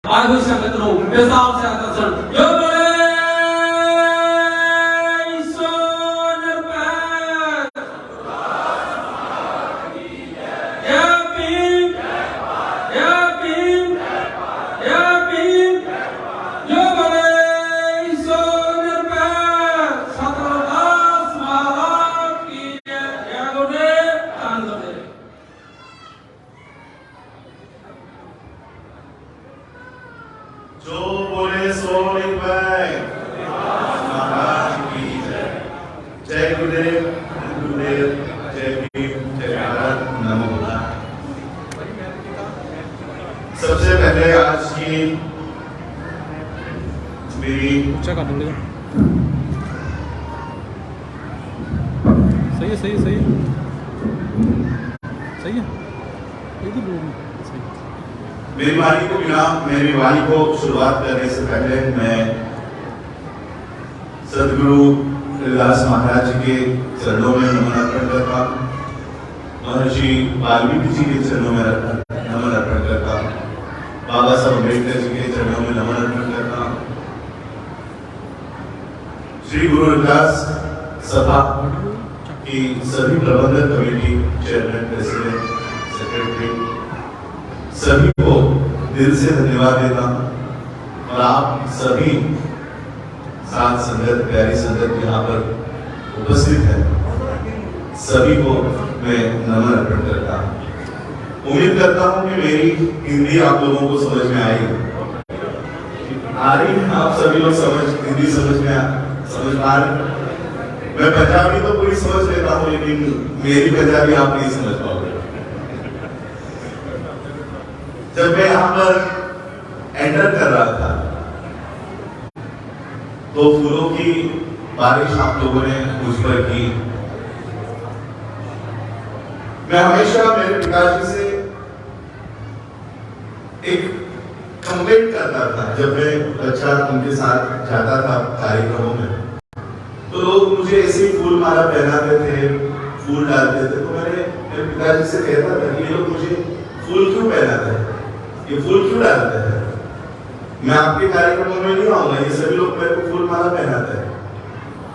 भागवत संगत नो विशाल से आकर्षण यो बोले ईश्वर पर या भीम या भीम या भीम यो बोले ईश्वर पर सतरदास महाराज की जय बोले आनंद जो बोले सो नहीं पाए महाराज की जय। जय गुरुदेव, जय भीम, जय भारत, नमो बुद्धाय। सबसे पहले आज की मेरी सही है मेरी वाणी को शुरुआत करने से पहले मैं सदगुरु रविदास महाराज जी के चरणों में नमन अर्पण करता हूँ। महर्षि वाल्मीकि जी के चरणों में नमन अर्पण करता हूँ। बाबा साहब अम्बेडकर जी के चरणों में नमन अर्पण करता हूँ। श्री गुरु रविदास सभा की सभी प्रबंधक कमेटी, चेयरमैन, प्रेसिडेंट, सेक्रेटरी सभी को दिल से धन्यवाद देता हूँ। और आप सभी साथ संगत, प्यारी संगत यहाँ पर उपस्थित है, सभी को मैं नमन अर्पण करता हूँ। उम्मीद करता हूँ कि मेरी हिंदी आप लोगों को समझ में आई आ रही है। आप सभी लोग हिंदी समझ पा रहे। मैं पंजाबी तो पूरी समझ लेता हूँ, लेकिन मेरी पंजाबी आप नहीं समझ पाओगे। जब मैं यहाँ पर एंटर कर रहा था तो फूलों की बारिश आप लोगों ने मुझ पर की। मैं हमेशा मेरे पिताजी से एक कंप्लेंट करता था। जब मैं बच्चा उनके साथ जाता था कार्यक्रमों में, तो लोग मुझे ऐसे ही फूल माला पहनाते थे, फूल डालते थे। तो मेरे पिताजी से कहता था कि ये लोग मुझे फूल क्यों पहनाते हैं, ये फूल क्यों डालते हैं? मैं आपके कार्यक्रमों में नहीं आऊंगा, ये सभी लोग मेरे को फूल माला पहनाते हैं।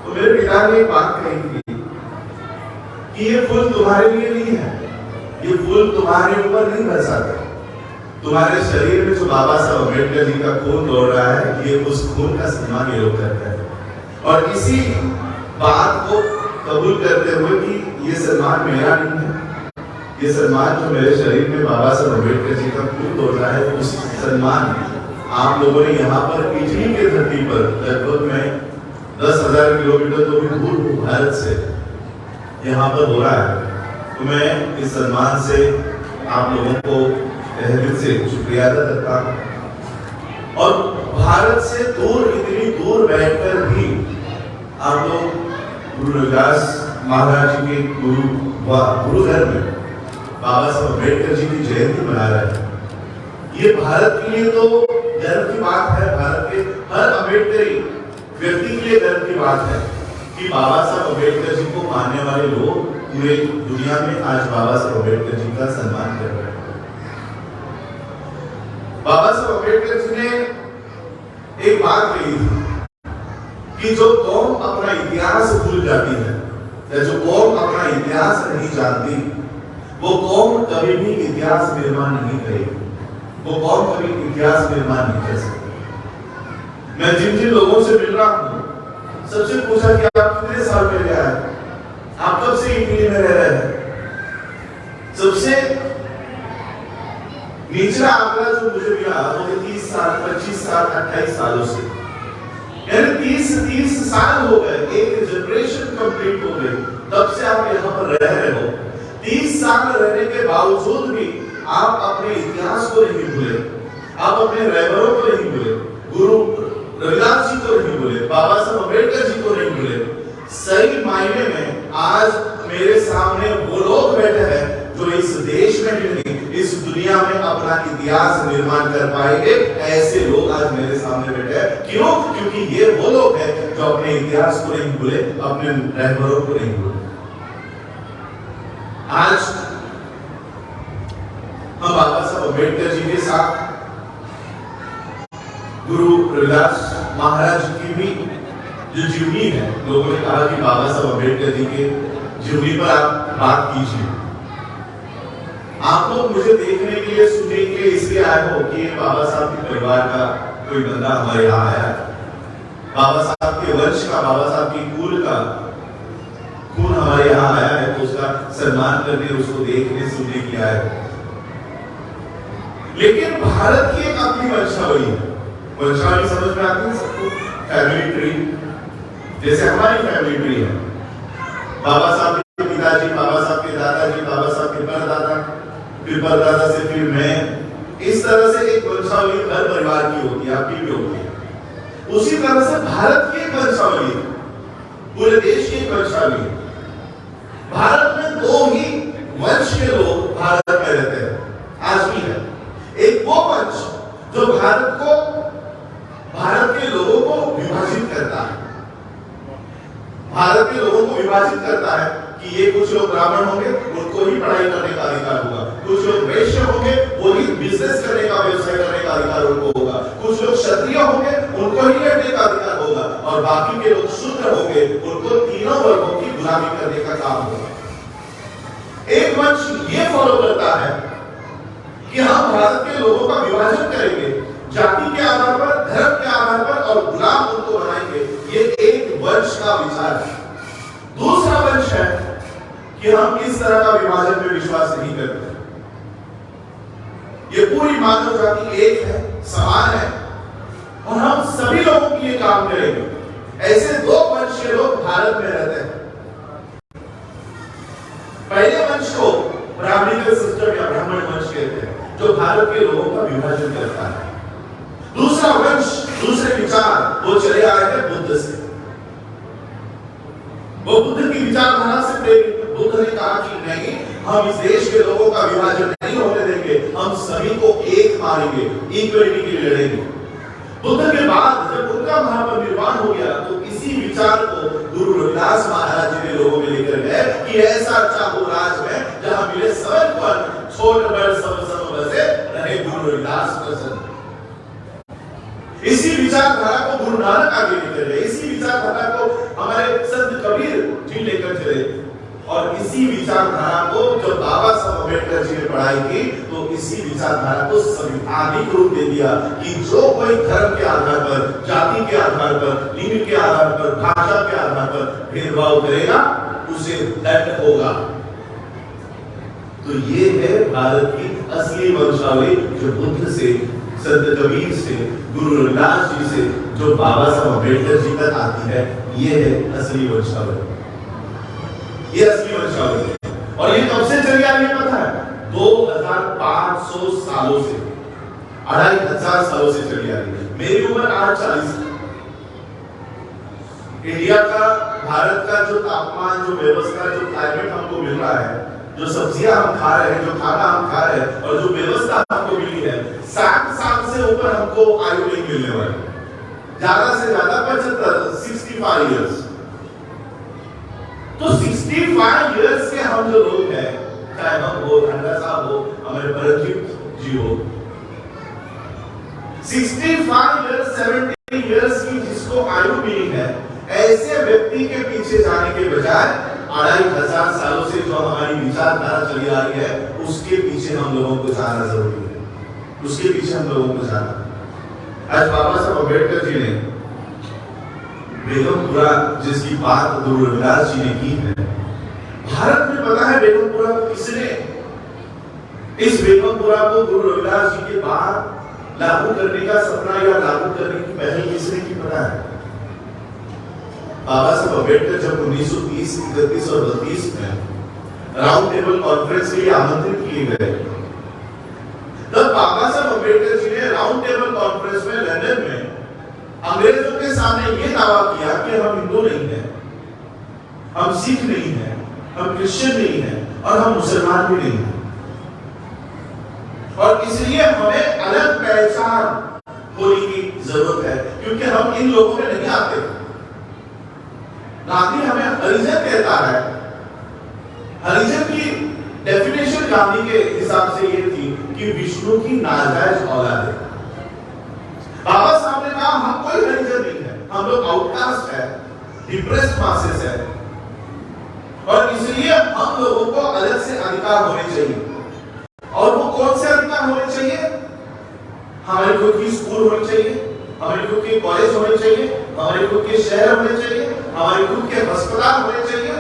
तो मेरे पिता ने एक बात कही थी कि ये फूल तुम्हारे लिए नहीं है, ये फूल तुम्हारे ऊपर नहीं बरसाते। तुम्हारे शरीर में जो बाबा साहब अम्बेडकर जी का खून दौड़ रहा है, ये उस खून का सम्मान ये लोग करते हैं। और इसी बात को कबूल करते हुए कि ये सम्मान मेरा नहीं है, ये सम्मान जो मेरे शरीर में बाबा साहब अम्बेडकर जी का खून दौड़ रहा है, उस सम्मान आप लोगों ने यहाँ पर इटली की धरती पर लगभग में 10,000 किलोमीटर तो भी दूर भारत से यहाँ पर हो रहा है। तो मैं इस सम्मान से आप लोगों को दिल से शुक्रिया अदा करता हूँ। और भारत से दूर, इतनी दूर बैठकर भी आप लोग गुरु रविदास महाराज जी के गुरुघर में बाबा साहब अम्बेडकर जी की जयंती मना रहे हैं। ये भारत के लिए तो गर्व की बात है, भारत के हर अम्बेडकरी व्यक्ति के लिए गर्व की बात है कि बाबा साहब अम्बेडकर जी को मानने वाले लोग पूरे दुनिया में आज बाबा साहब अम्बेडकर जी का सम्मान कर रहे हैं। बाबा साहब अम्बेडकर जी ने एक बात कही थी कि जो कौम अपना इतिहास भूल जाती है, या जो कौम अपना इतिहास नहीं जानती, वो कौम कभी भी इतिहास निर्माण नहीं करेगी, वो कौम कभी इतिहास निर्माण नहीं कर सकती। मैं जिन जिन लोगों से मिल रहा हूँ, सबसे पूछा कि आप कितने साल पहले आए, आप कब से इटली में रह रहे हैं? सबसे निचला आंकड़ा जो मुझे मिला वो 30 साल, 25 साल, 28 सालों से, यानी 30 साल हो गए, एक जनरेशन कंप्लीट हो गई, तब से आप यहाँ पर रह रहे हो। 30 साल रहने के बावजूद भी आप अपने इतिहास को नहीं भूले, आप अपने रहबरों को नहीं भूले, गुरु रविदास जी को नहीं भूले, बाबा साहब अम्बेडकर जी को नहीं भूले। सही मायने में आज मेरे सामने वो लोग बैठे हैं जो इस देश में भी नहीं, इस दुनिया में अपना इतिहास निर्माण कर पाएंगे। ऐसे लोग आज मेरे सामने बैठे हैं। क्यों? क्योंकि ये वो लोग हैं जो अपने इतिहास को नहीं भूले, अपने रहबरों को नहीं भूले। आज हम बाबा साहब अम्बेडकर जी के साथ गुरु रविदास महाराज की भी जो जीवनी है, लोगों ने कहा कि बाबा साहब अम्बेडकर जी के जीवनी पर आप बात कीजिए। आप लोग मुझे देखने के लिए, सुनने के लिए इसलिए आए हो कि बाबा साहब के परिवार का कोई बंदा हमारे यहाँ आया है, बाबा साहब के वंश का, बाबा साहब की कुल का खून हमारे यहाँ आया है, तो उसका सम्मान करने, उसको देखने सुनने के लिए आए हो। लेकिन भारत की एक अपनी वंशावली है। वंशावली समझ में आती है सबको? फैमिली ट्री, जैसे हमारी फैमिली ट्री है, बाबा साहब के पिताजी, बाबा साहब के दादाजी, बाबा साहब के परदादा, फिर परदादा से फिर मैं, इस तरह से एक वंशावली हर परिवार की होती है, आपकी भी होती है। उसी तरह से भारत की एक वंशावली है, पूरे देश की एक वंशावली है। भारत में दो ही वंश के लोग भारत में रहते हैं, आज भी है। एक वो वंश जो भारत के लोगों को विभाजित करता है, भारत के लोगों को विभाजित करता है कि ये कुछ लोग ब्राह्मण होंगे, उनको ही पढ़ाई करने का अधिकार होगा, कुछ लोग वैश्य होंगे, वो ही बिजनेस करने का, व्यवसाय करने का अधिकार उनको होगा, कुछ लोग क्षत्रिय होंगे, उनको ही लड़ने का अधिकार होगा, और बाकी के लोग शूद्र होंगे, उनको तीनों वर्गों की गुलामी करने का काम होगा। एक वंश ये फॉलो करता है कि हम भारत के लोगों का विभाजन करेंगे, जाति के आधार पर, धर्म के आधार पर, और गुलाम उनको बनाएंगे। ये एक वंश का विचार है। दूसरा वंश है कि हम इस तरह का विभाजन में विश्वास नहीं करते। ये पूरी मानव जाति एक है, समान है, और हम सभी लोगों के लिए काम करेंगे। ऐसे दो वंश के लोग भारत में रहते हैं। पहले वंश को ब्राह्मणिकल सिस्टम या ब्राह्मण वंश कहते हैं, जो भारत के लोगों का विभाजन करता है। दूसरा वंश, दूसरे विचार, वो चले आए हैं बुद्ध से। वो बुद्ध की विचारधारा से प्रेरित। बुद्ध ने कहा कि नहीं, हम इस देश के लोगों का विभाजन नहीं होने देंगे, हम सभी को एक मानेंगे, इक्वलिटी के लिए लड़ेंगे। बुद्ध के बाद जब उनका महापरिनिर्वाण हो गया, तो इसी विचार को गुरु रविदास महाराज जी ने लोगों में लेकर गए कि ऐसा चाहो राज में जहां मिले सब पर, छोट बड़ सब बसे रहे गुरु रविदास प्रसन्न। इसी विचारधारा को गुरु नानक आगे लेकर गए, इसी विचारधारा को हमारे संत कबीर जी लेकर चले, और इसी विचारधारा को जब बाबा साहब अम्बेडकर जी ने पढ़ाई की, तो इसी विचारधारा को संवैधानिक रूप दे दिया कि जो कोई धर्म के आधार पर, जाति के आधार पर, लिंग के आधार पर, भाषा के आधार पर भेदभाव करेगा, उसे दंड होगा। तो ये है भारत की असली वंशावली, जो बुद्ध से, संत कबीर से, गुरु रविदास जी से, जो बाबा साहब अम्बेडकर जी तक आती है। ये है असली वंशावली, ये असली वंशावली है। और ये कब से चली आ रही है पता है? 2500 सालों से, 2500 सालों से चली आ रही है। मेरी उम्र आज 40 है। इंडिया का, भारत का जो तापमान, जो व्यवस्था, जो क्लाइमेट हमको मिल रहा है, जो सब्जियां हम खा रहे हैं, जो खाना हम खा रहे हैं, और जो व्यवस्था हमको मिली है, 60 साल से ऊपर हमको आयु नहीं मिलने वाली, ज्यादा से ज्यादा 75, 65 इयर्स। तो 65 इयर्स के हम जो लोग हैं, चाहे हम हो, ठंडा साहब हो, हमारे परमजीत जी हो, 65 इयर्स, 70 इयर्स की जिसको आयु मिली है, ऐसे व्यक्ति के पीछे जाने के बजाय 2500 सालों से जो हमारी विचारधारा चली आ रही है, उसके पीछे हम लोगों को जाना जरूरी है। उसके पीछे हम लोगों को जाना। आज बाबा साहब अम्बेडकर जी ने बेगमपुरा, जिसकी बात गुरु रविदास जी ने की है, भारत में पता है बेगमपुरा को किसने, इस बेगमपुरा को गुरु रविदास जी के बाद लागू करने का सपना या लागू करने की पहल किसने की पता है? बाबा साहब अम्बेडकर जब 1930, 31 और 32 में राउंड टेबल कॉन्फ्रेंस के लिए आमंत्रित किए गए, तब बाबा साहब अम्बेडकर जी ने राउंड टेबल कॉन्फ्रेंस में लंदन में अंग्रेजों के सामने ये दावा किया कि हम हिंदू नहीं हैं, हम सिख नहीं हैं, हम क्रिश्चियन नहीं हैं, और हम मुसलमान भी नहीं हैं, और इसलिए हमें अलग पहचान होने की जरूरत है, क्योंकि हम इन लोगों में नहीं आते। गांधी हमें हरिजन कहता है। हरिजन की डेफिनेशन गांधी के हिसाब से ये थी कि विष्णु की नाजायज औलाद है। बाबा साहब हम लोग आउटकास्ट है, डिप्रेस्ड मासेस है, और इसलिए हम लोगों को अलग से अधिकार होने चाहिए। और वो कौन से अधिकार होने चाहिए? हमारे खुद की स्कूल होनी चाहिए, हमारे खुद के कॉलेज होने चाहिए, हमारे खुद के शहर होने चाहिए, हमारे खुद के अस्पताल होने चाहिए,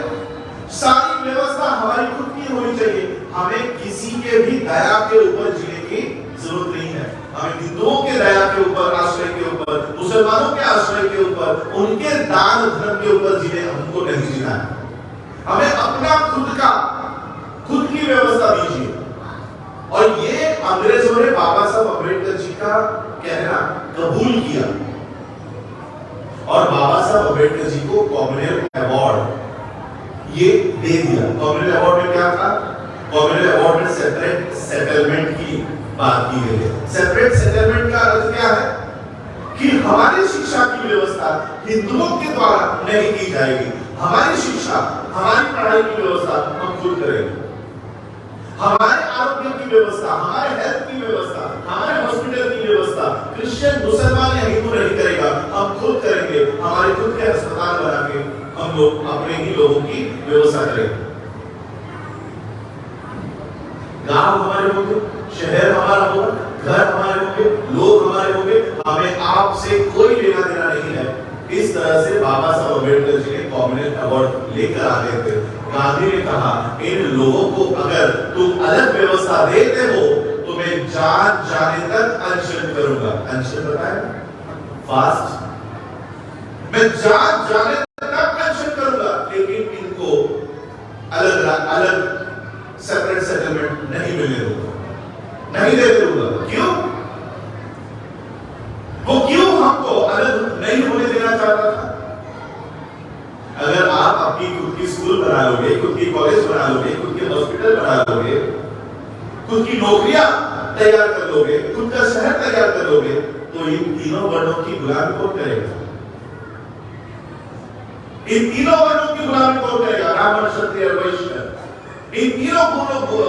सारी व्यवस्था हमारी खुद की होनी चाहिए। हमें किसी के भी दया के ऊपर जीने की जरूरत नहीं है। हमें हिंदुओं के दया के ऊपर, आश्रय के ऊपर, मुसलमानों के आश्रय के ऊपर, उनके दान धर्म के ऊपर जीने हमको नहीं जीना है। हमें अपना खुद की व्यवस्था दीजिए। और ये अंग्रेजों ने बाबा साहब अम्बेडकर जी का कहना कबूल किया और बाबा साहब अम्बेडकर जी को कॉमनवेल्थ अवार्ड ये दे दिया। कॉमनवेल्थ अवार्ड में क्या था? कॉमनवेल्थ अवार्ड में सेपरेट सेटलमेंट की बात की गई है। सेपरेट सेटलमेंट का अर्थ क्या है? कि हमारी शिक्षा की व्यवस्था हिंदुओं के द्वारा नहीं की जाएगी। हमारी शिक्षा, हमारी पढ़ाई की व्यवस्था हम खुद करेंगे। हमारे आरोग्य की व्यवस्था, हमारे हेल्थ की व्यवस्था, हमारे हॉस्पिटल की व्यवस्था क्रिश्चियन, मुसलमान या हिंदू नहीं करेगा, हम खुद करेंगे। हमारे खुद के अस्पताल बना के हम लोग अपने ही लोगों की व्यवस्था करेंगे। गांव हमारे होंगे, शहर हमारा होगा, घर हमारे होंगे, लोग हमारे होंगे, हमें आपसे कोई लेना देना नहीं है। इस तरह से बाबा साहब अम्बेडकर जी ने कॉमनवेल्थ अवार्ड लेकर आ गए थे। गांधी ने कहा, इन लोगों को अगर तुम अलग व्यवस्था देते हो तो मैं जान जाने तक अनशन करूंगा। अनशन पता है? फास्ट। मैं जान जाने तक अनशन करूंगा, लेकिन इनको अलग सेपरेट सेटलमेंट नहीं मिलने दूंगा, नहीं देने दूंगा। क्यों? वो क्यों हमको अलग नहीं होने देना चाहता था? अगर आप अपनी खुद की स्कूल बना लोगे, खुद की कॉलेज बना लोगे, खुद के हॉस्पिटल बना लोगे, खुद की नौकरियां तैयार कर लोगे, खुद का शहर तैयार कर लोगे, तो इन तीनों वर्णों की गुलामी कौन करेगा? इन तीनों वर्णों की गुलामी कौन करेगा? ब्राह्मण, क्षत्रिय, वैश्य। इन तीनों को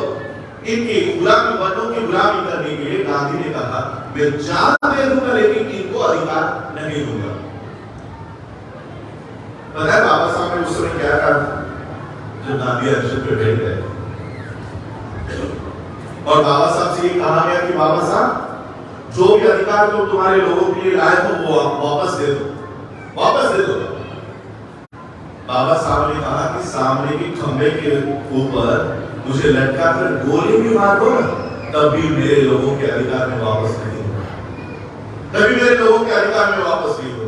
इनकी गुलामी, वर्णों की गुलामी करने के लिए गांधी ने कहा, मैं जान दे दूंगा लेकिन इनको अधिकार नहीं दूंगा। पता है बाबा साहब ने उस समय क्या कहा जब गांधी अनशन पे बैठ गए? और बाबा साहब से ये कहा गया कि बाबा साहब, जो भी अधिकार तुम तुम्हारे लोगों के लिए लाए हो वो वापस दे दो, वापस दे दो। बाबा साहब ने कहा कि सामने के खंबे के ऊपर मुझे लटका कर गोली भी मार दो, तब भी मेरे लोगों के अधिकार में वापस नहीं होगा, तभी मेरे लोगों के अधिकार में वापस नहीं होगा।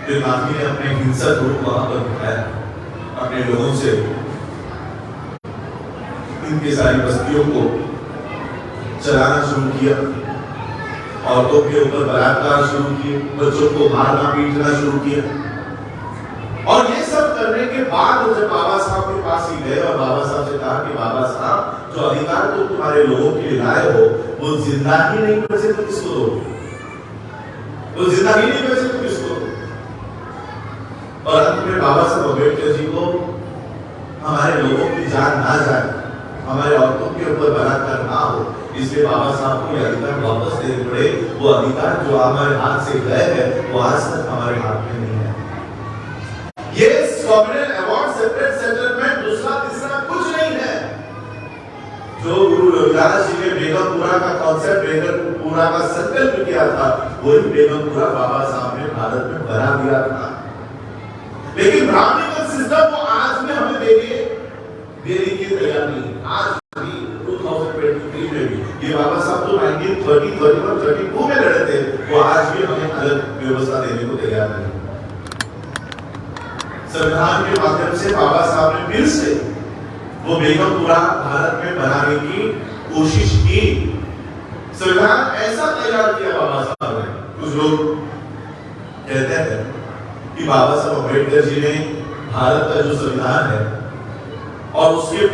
फिर गांधी ने अपने हिंसक रूप वहां पर दिखाया, अपने लोगों से इनकी सारी बस्तियों को चलाना शुरू किया, औरतों के ऊपर बलात्कार शुरू किए, बच्चों को मारना पीटना शुरू किया। और ये सब करने के बाद जब बाबा साहब के पास ही गए और बाबा साहब से कहा कि बाबा साहब, जो अधिकार तुम तुम्हारे लोगों के लिए लाए हो वो जिंदा ही नहीं बचे तो किसको दोगे? वो जिंदा ही नहीं बचे तो किसको दोगे? और अंत में बाबा साहब अम्बेडकर जी को हमारे लोगों की जान ना जाए, हमारे औरतों के ऊपर बलात्कार ना हो, इसलिए बाबा साहब को अधिकार वापस देने पड़े। वो अधिकार जो हमारे हाथ से गए हैं वो आज तक हमारे हाथ में नहीं है। ये कॉमनवेल्थ अवार्ड, सेपरेट सेटलमेंट, दूसरा तीसरा कुछ नहीं है। जो गुरु रविदास जी ने बेगमपुरा का कॉन्सेप्ट, बेगमपुरा का संकल्प किया था, वही बेगमपुरा बाबा साहब ने भारत में बना दिया था। लेकिन ब्राह्मणिकल सिस्टम को आज में हमें देने की तैयार नहीं। आज भी 2023 में भी ये बाबा साहब तो 1930, 31, 32 में लड़े थे, वो आज भी हमें अलग व्यवस्था देने को तैयार नहीं। संविधान के माध्यम से बाबा साहब ने फिर से वो बेगमपुरा भारत में बनाने की कोशिश की। संविधान ऐसा तैयार किया बाबा साहब ने। कुछ लोग कहते हैं कि बाबा साहब अम्बेडकर जी ने भारत का जो संविधान है और उसके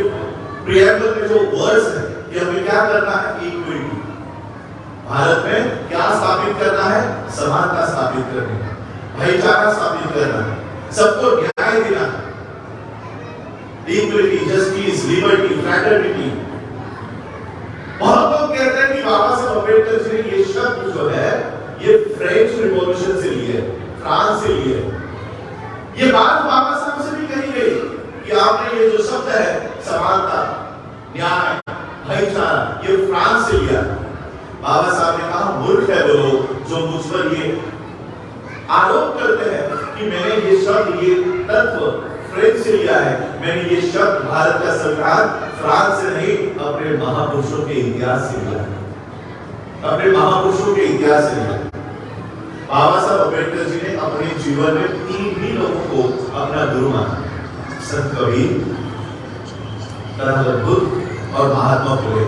प्रियम्बल में जो वर्ड्स है कि हमें क्या करना है, इक्विटी, भारत में क्या स्थापित करना है, समानता स्थापित करनी है, भाईचारा स्थापित करना है, सबको न्याय देना, इक्विटी, जस्टिस, लिबर्टी, फ्रैटर्निटी। बहुत लोग कहते हैं कि बाबा साहब अम्बेडकर जी ने ये शब्द जो है ये फ्रेंच रिवॉल्यूशन से ली है, फ्रांस से ली है। ये बात बाबा साहब से भी कही गई कि आपने ये जो शब्द है समानता, न्याय, भाईचारा, ये फ्रांस से लिया। बाबा साहब ने कहा मूर्ख है वो लोग जो मुझ पर ये आरोप करते हैं कि मैंने ये शब्द, ये तत्व फ्रेंच से लिया है। मैंने ये शब्द भारत का संविधान फ्रांस से नहीं, अपने महापुरुषों के इतिहास से लिया, अपने महापुरुषों के इतिहास से लिया। बाबा साहब अम्बेडकर जी ने अपने जीवन में 3 ही लोगों को अपना गुरु माना, संत कबीर, धर्मवीर बुद्ध और महात्मा फुले।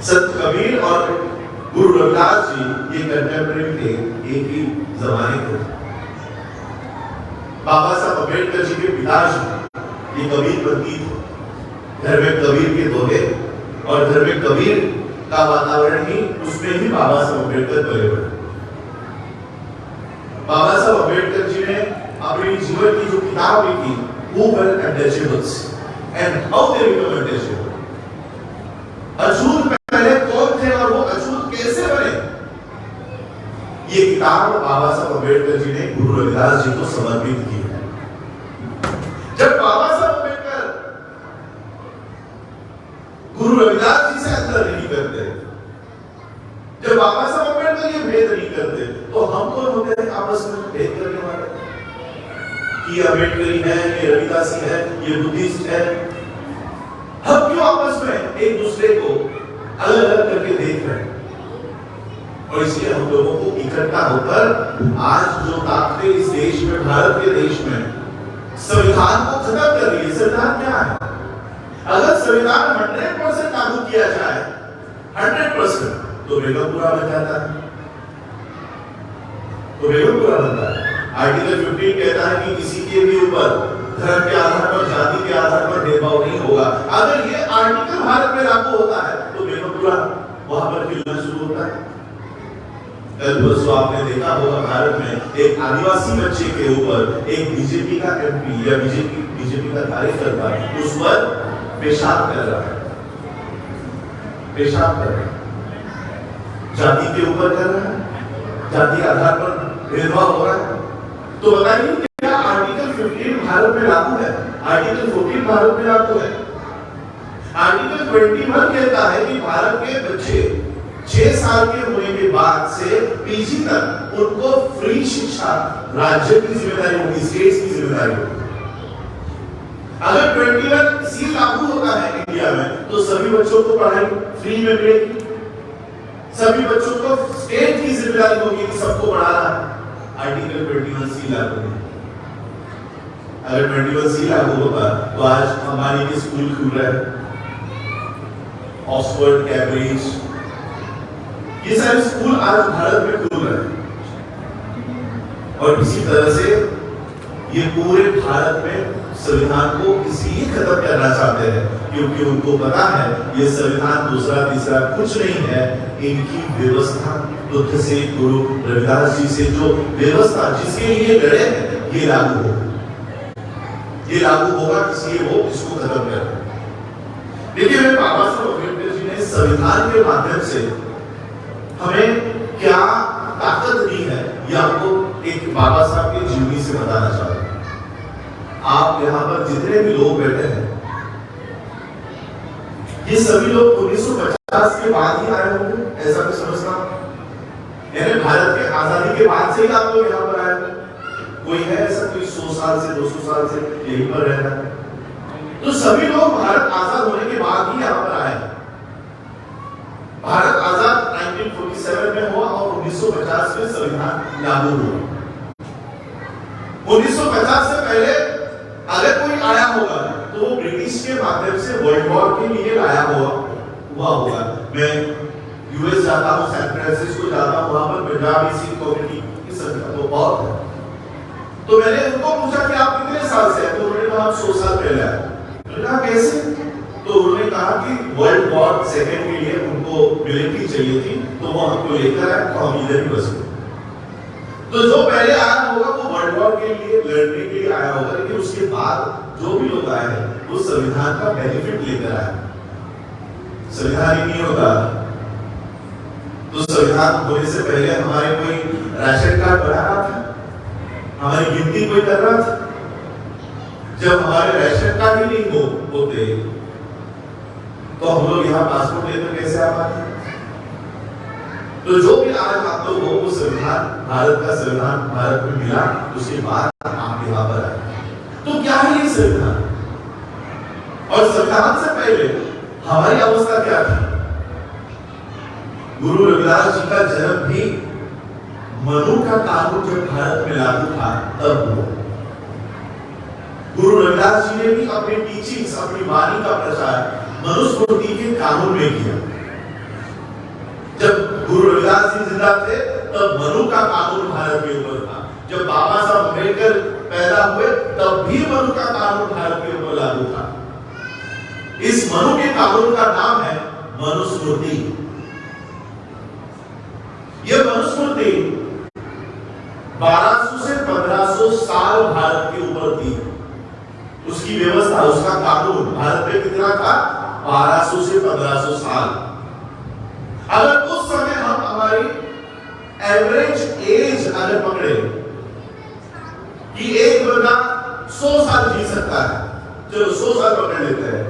संत कबीर और गुरु रविदास जी ये कंटेम्पररी थे, एक ही जमाने के। बाबा साहब अम्बेडकर जी के पिताजी ये कबीरपंथी थे। घर में कबीर के दोहे और घर में कबीर का वातावरण ही, उसमें ही बाबा साहब अम्बेडकर पले बड़े। बाबा साहब अम्बेडकर जी ने अपने जीवन की जो किताब लिखी, Who were untouchables and how they become untouchable, अछूत पहले कौन थे और वो अछूत कैसे बने, ये किताब बाबा साहब अम्बेडकर जी ने गुरु रविदास जी को समर्पित की है। जब बाबा साहब अम्बेडकर गुरु रविदास जी से अंतर नहीं करते, जब बाबा साहब अम्बेडकर ये भेद नहीं करते, तो हम कौन होते हैं आपस में भेद करने वाले? कि अम्बेडकरी है, ये रविदासी है, ये बुद्धिस्ट है। हम क्यों आपस में एक दूसरे को अलग अलग करके देख रहे हैं? और इसलिए हम लोगों को इकट्ठा होकर आज जो ताकतें इस देश में, भारत के देश में संविधान को खत्म कर रही है। संविधान क्या है? अगर संविधान 100% लागू किया जाए, 100%, तो बेगम पूरा बन जाता है, तो बेगम पूरा बनता है। आर्टिकल 15 कहता है कि किसी के भी ऊपर धर्म के आधार पर, जाति के आधार पर भेदभाव नहीं होगा। अगर ये आर्टिकल भारत में लागू होता है तो बेगम पूरा वहां पर खिलना शुरू होता है। कल परसों आपने देखा होगा भारत में एक आदिवासी बच्चे के ऊपर एक बीजेपी का एमपी या बीजेपी का कार्यकर्ता उस पर पेशाब कर रहा है, पेशाब कर रहा है, जाति के ऊपर कर रहा है, जाति आधार पर भेदभाव हो रहा है। तो बताइए क्या आर्टिकल 15 भारत में लागू है? आर्टिकल 14 भारत में लागू है? आर्टिकल 21 कहता है कि भारत के बच्चे 6 साल के होने के बाद से पीजी तक उनको फ्री शिक्षा राज्य की जिम्मेदारी होगी, स्टेट्स की जिम्मेदारी होगी। अगर 21 सी लागू होता है इंडिया में तो सभी बच्चों को पढ़ाई फ्री में मिलेगी, सभी बच्चों को स्टेट की जिम्मेदारी होगी कि सबको पढ़ाना है। आर्टिकल 21 सी लागू है। अगर 21 सी लागू होगा तो आज अंबानी के स्कूल खुल रहे हैं, ऑक्सफोर्ड, कैम्ब्रिज, ये सारे स्कूल आज भारत में खुल रहे हैं। और इसी तरह से ये पूरे भारत में संविधान को इसलिए खत्म करना चाहते हैं क्योंकि उनको पता है ये संविधान दूसरा तीसरा कुछ नहीं है, इनकी व्यवस्था बुद्ध से, गुरु रविदास जी से जो व्यवस्था जिसके लिए लड़े हैं ये लागू होगा, ये लागू होगा, इसलिए वो इसको खत्म कर। देखिए मैं बाबा साहब अम्बेडकर जी ने संविधान के माध्यम से हमें क्या ताकत दी है ये आपको एक बाबा साहब के जीवनी से बताना चाहता हूं। आप यहाँ पर जितने भी लोग बैठे हैं ये सभी लोग 1950 के बाद ही आए होंगे, ऐसा मैं समझता हूं। यानी भारत के आजादी के बाद से ही आप लोग यहाँ पर आए हैं। कोई है ऐसा कोई 100 साल से 200 साल से यहीं पर रह रहा है? तो सभी लोग भारत आजाद होने के बाद ही यहाँ पर आए। भारत आजाद 1947 में हुआ और 1950 में संविधान लागू हुआ। 1950 से पहले अगर कोई आया होगा तो वो ब्रिटिश के माध्यम से वर्ल्ड वॉर के लिए आया हुआ होगा। मैं यूएस जाता हूँ, सैन फ्रांसिस्को जाता हूँ, वहां पर पंजाबी सिख कम्युनिटी की संख्या तो बहुत है। तो मैंने उनको पूछा कि आप कितने साल से हैं? तो उन्होंने कहा 100 साल पहले आए। मैंने कहा कैसे? तो उन्होंने कहा कि वर्ल्ड वॉर सेकेंड के लिए उनको मिलिट्री चाहिए थी तो वो हमको लेकर आए तो हम इधर ही बस गए। तो जो पहले आया होगा वो वर्ल्ड वॉर के लिए लड़ने के लिए आया होगा, लेकिन उसके बाद जो भी लोग आए हैं वो संविधान का बेनिफिट लेकर आए। संविधान ही नहीं होता तो संविधान होने से पहले हमारे कोई राशन कार्ड बना रहा था, हमारी गिनती कोई कर रहा था? जब हमारे राशन कार्ड ही नहीं होते तो हम लोग यहाँ पासपोर्ट लेकर कैसे आ पाते? तो जो भी आज आप लोग वो संविधान, भारत का संविधान भारत में मिला, उसके बाद आप यहाँ पर आए। तो क्या है ये संविधान? और संविधान से पहले हमारी अवस्था क्या थी? गुरु रविदास जी का जन्म भी मनु का कानून जब भारत में लागू था तब हुआ। गुरु रविदास जी ने भी अपने टीचिंग्स, अपनी वाणी का प्रचार मनुस्मृति के कानून में किया। जब गुरु रविदास जी जिंदा थे तब मनु का कानून भारत के ऊपर था। जब बाबा साहब अम्बेडकर पैदा हुए तब भी मनु का कानून भारत के ऊपर लागू था। इस मनु के कानून का नाम है मनुस्मृति। यह मनुस्मृति 1200 से 1500 साल भारत के ऊपर थी। उसकी व्यवस्था, उसका कानून भारत में कितना था? 1200 से 1500 साल। अगर उस समय हम हमारी एवरेज एज अगर पकड़े कि एक बंदा 100 साल जी सकता है, चलो 100 साल पकड़ लेते हैं,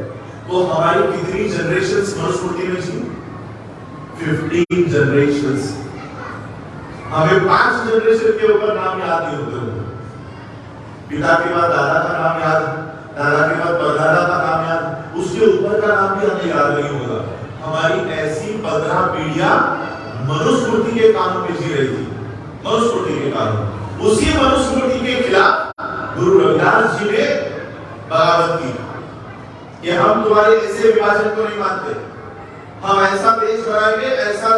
तो हमारी कितनी जनरेशंस मनुस्मृति में जी? 15 जनरेशंस। हमें 5 जनरेशन के ऊपर नाम याद नहीं होते होंगे। पिता के बाद दादा का नाम याद, दादा के बाद परदादा का नाम याद, उसके ऊपर का नाम भी हमें याद नहीं होगा। हमारी ऐसी 15 पीढ़ियां मनुस्मृति के कानून में जी रही थी। मनुस्मृति के कानून, उसी मनुस्मृति के खिलाफ गुरु रविदास जी ने बगावत की कि हम तुम्हारे ऐसे विभाजन को नहीं मानते, हम ऐसा देश बनाएंगे, ऐसा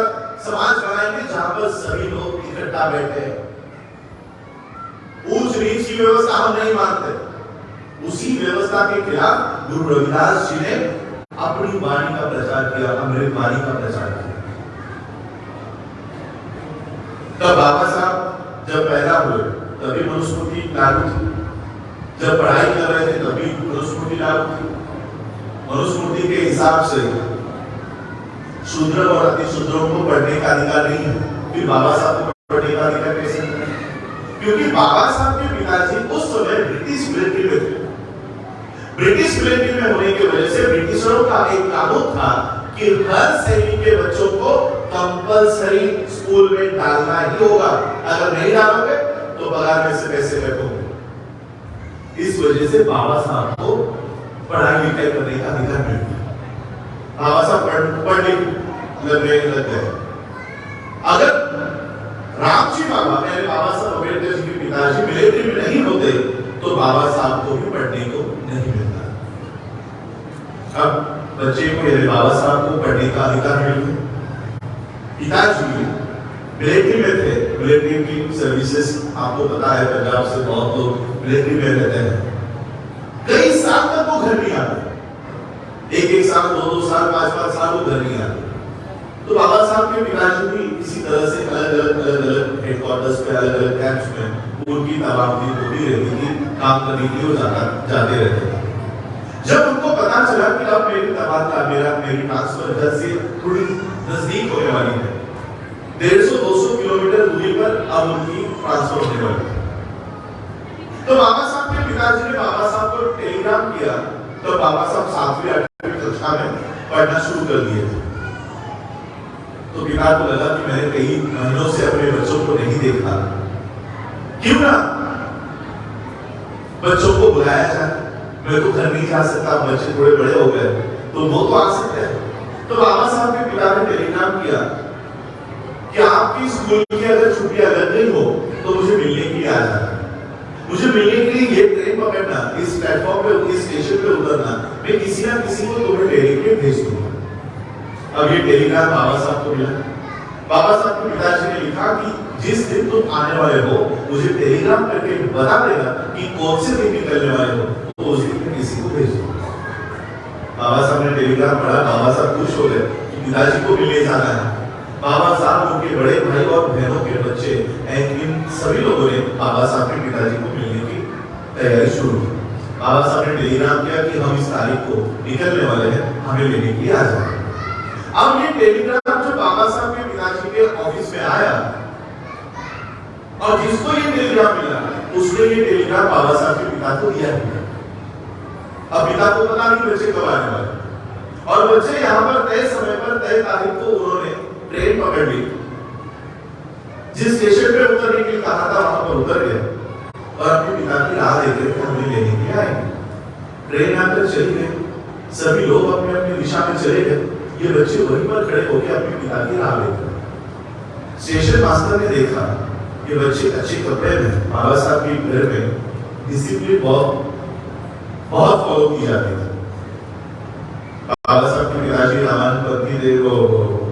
समाज बनाएंगे जहां पर सभी लोग इकट्ठा बैठे हैं। ऊंच नीच की व्यवस्था हम नहीं मानते। उसी व्यवस्था के खिलाफ गुरु रविदास जी ने अपनी वाणी का प्रचार किया, अमृत वाणी का प्रचार किया। तब बाबा साहब जब पैदा हुए तभी मनुस्मृति लागू थी, जब पढ़ाई कर रहे थे तभी मनुस्मृति लागू थी। मनुस्मृति के हिसाब से शूद्र और अति शूद्रों को पढ़ने का अधिकार नहीं है, फिर बाबा साहब को पढ़ने का अधिकार कैसे? क्योंकि बाबा साहब के पिताजी उस समय ब्रिटिश मिलिट्री में थे। ब्रिटिश मिलिट्री में होने की वजह से ब्रिटिशरों का एक कानून था कि हर सैनिक के बच्चों को कंपलसरी स्कूल में डालना ही होगा, अगर नहीं डालोगे तो पगार में से पैसे कटोगे। इस वजह से बाबा साहब को पढ़ाई लिखाई करने का अधिकार मिल गया। बाबा साहब पढ़ने लग गए। अगर रामजी बाबा यानी बाबा साहब अम्बेडकर जी के पिताजी मिलिट्री में नहीं होते तो बाबा साहब को भी पढ़ने को नहीं मिलता। अब बच्चे को यानी बाबा साहब को पढ़ने का अधिकार मिल गया। पिताजी मिलिट्री में थे, मिलिट्री की सर्विसेज आपको पता है, पंजाब से बहुत लोग मिलिट्री में रहते हैं। कई साल तक वो घर नहीं आते, एक साल, 2 साल, 5 साल वो घर नहीं आते। तो बाबा साहब के पिताजी भी इसी तरह से अलग अलग हेडक्वार्टर्स पे, अलग अलग कैंप्स में उनकी तबादली होती रहती थी, काम करने के लिए वो जाते रहते थे। जब उनको पता चला कि अब मेरी तबादला, मेरी ट्रांसफर घर से थोड़ी नजदीक होने वाली है, 150-200 किलोमीटर दूरी पर अब उनकी ट्रांसफर होने वाली है, तो बाबा साहब के पिताजी ने बाबा साहब को टेलीग्राम किया। तो बाबा साहब 7वीं 8वीं कक्षा में पढ़ना शुरू कर दिए थे। तो पिता को लगा कि मैंने कई महीनों से अपने बच्चों को नहीं देखा, क्यों ना बच्चों को बुलाया जाए। मैं तो घर नहीं जा सकता, बच्चे थोड़े बड़े हो गए, तो वो तो आ सकते हैं। तो बाबा साहब के पिता ने टेलीग्राम किया कि आपकी स्कूल की अगर छुट्टियां लग गई हो तो मुझे मिलने के लिए आ जाना, मुझे मिलने के लिए ये ट्रेन पकड़ना, इस प्लेटफॉर्म पे, इस स्टेशन पे उतरना, मैं किसी ना किसी को तुम्हें लेने के लिए भेज दूंगा। अब ये टेलीग्राम बाबा साहब को मिला। बाबा साहब के पिताजी ने लिखा कि जिस दिन तुम आने वाले हो मुझे टेलीग्राम करके बता देना कि कौन से दिन निकलने वाले हो, तो उस दिन किसी को भेज दो। बाबा साहब ने टेलीग्राम पढ़ा, बाबा साहब खुश हो गए कि पिताजी को मिलने जाना है। बाबा साहब, उनके बड़े भाई और बहनों के बच्चे, इन सभी लोगों ने बाबा साहब के पिताजी को मिलने की तैयारी शुरू की। बाबा साहब ने टेलीग्राम किया कि हम इस तारीख को निकलने वाले हैं, हमें लेने के लिए आ जाए। अब ये टेलीग्राम जो बाबा साहब के पिताजी के आया और जिसको ये टेलीग्राम मिला उसने ये टेलीग्राम बाबा साहब के पिता को दिया है। अब पिता को पता नहीं बच्चे कब आने वाले, और बच्चे यहाँ पर तय समय पर तय तारीख को उन्होंने ट्रेन पकड़ ली। जिस स्टेशन पे उतरने के लिए कहा था वहां पर उतर गए और अपने पिता की राह देख रहे थे, हमें लेने के लिए आएंगे। ट्रेन आकर चली गई, सभी लोग अपने अपने दिशा में चले गए। ये बच्चे वहीं पर खड़े होकर अपने पिता की राह देख रहे। स्टेशन मास्टर ने देखा ये बच्चे अच्छे कपड़े में, बाबा साहब के घर में डिसिप्लिन बहुत फॉलो की जाती थी। बाबा साहब के पिताजी रामानंद थे, वो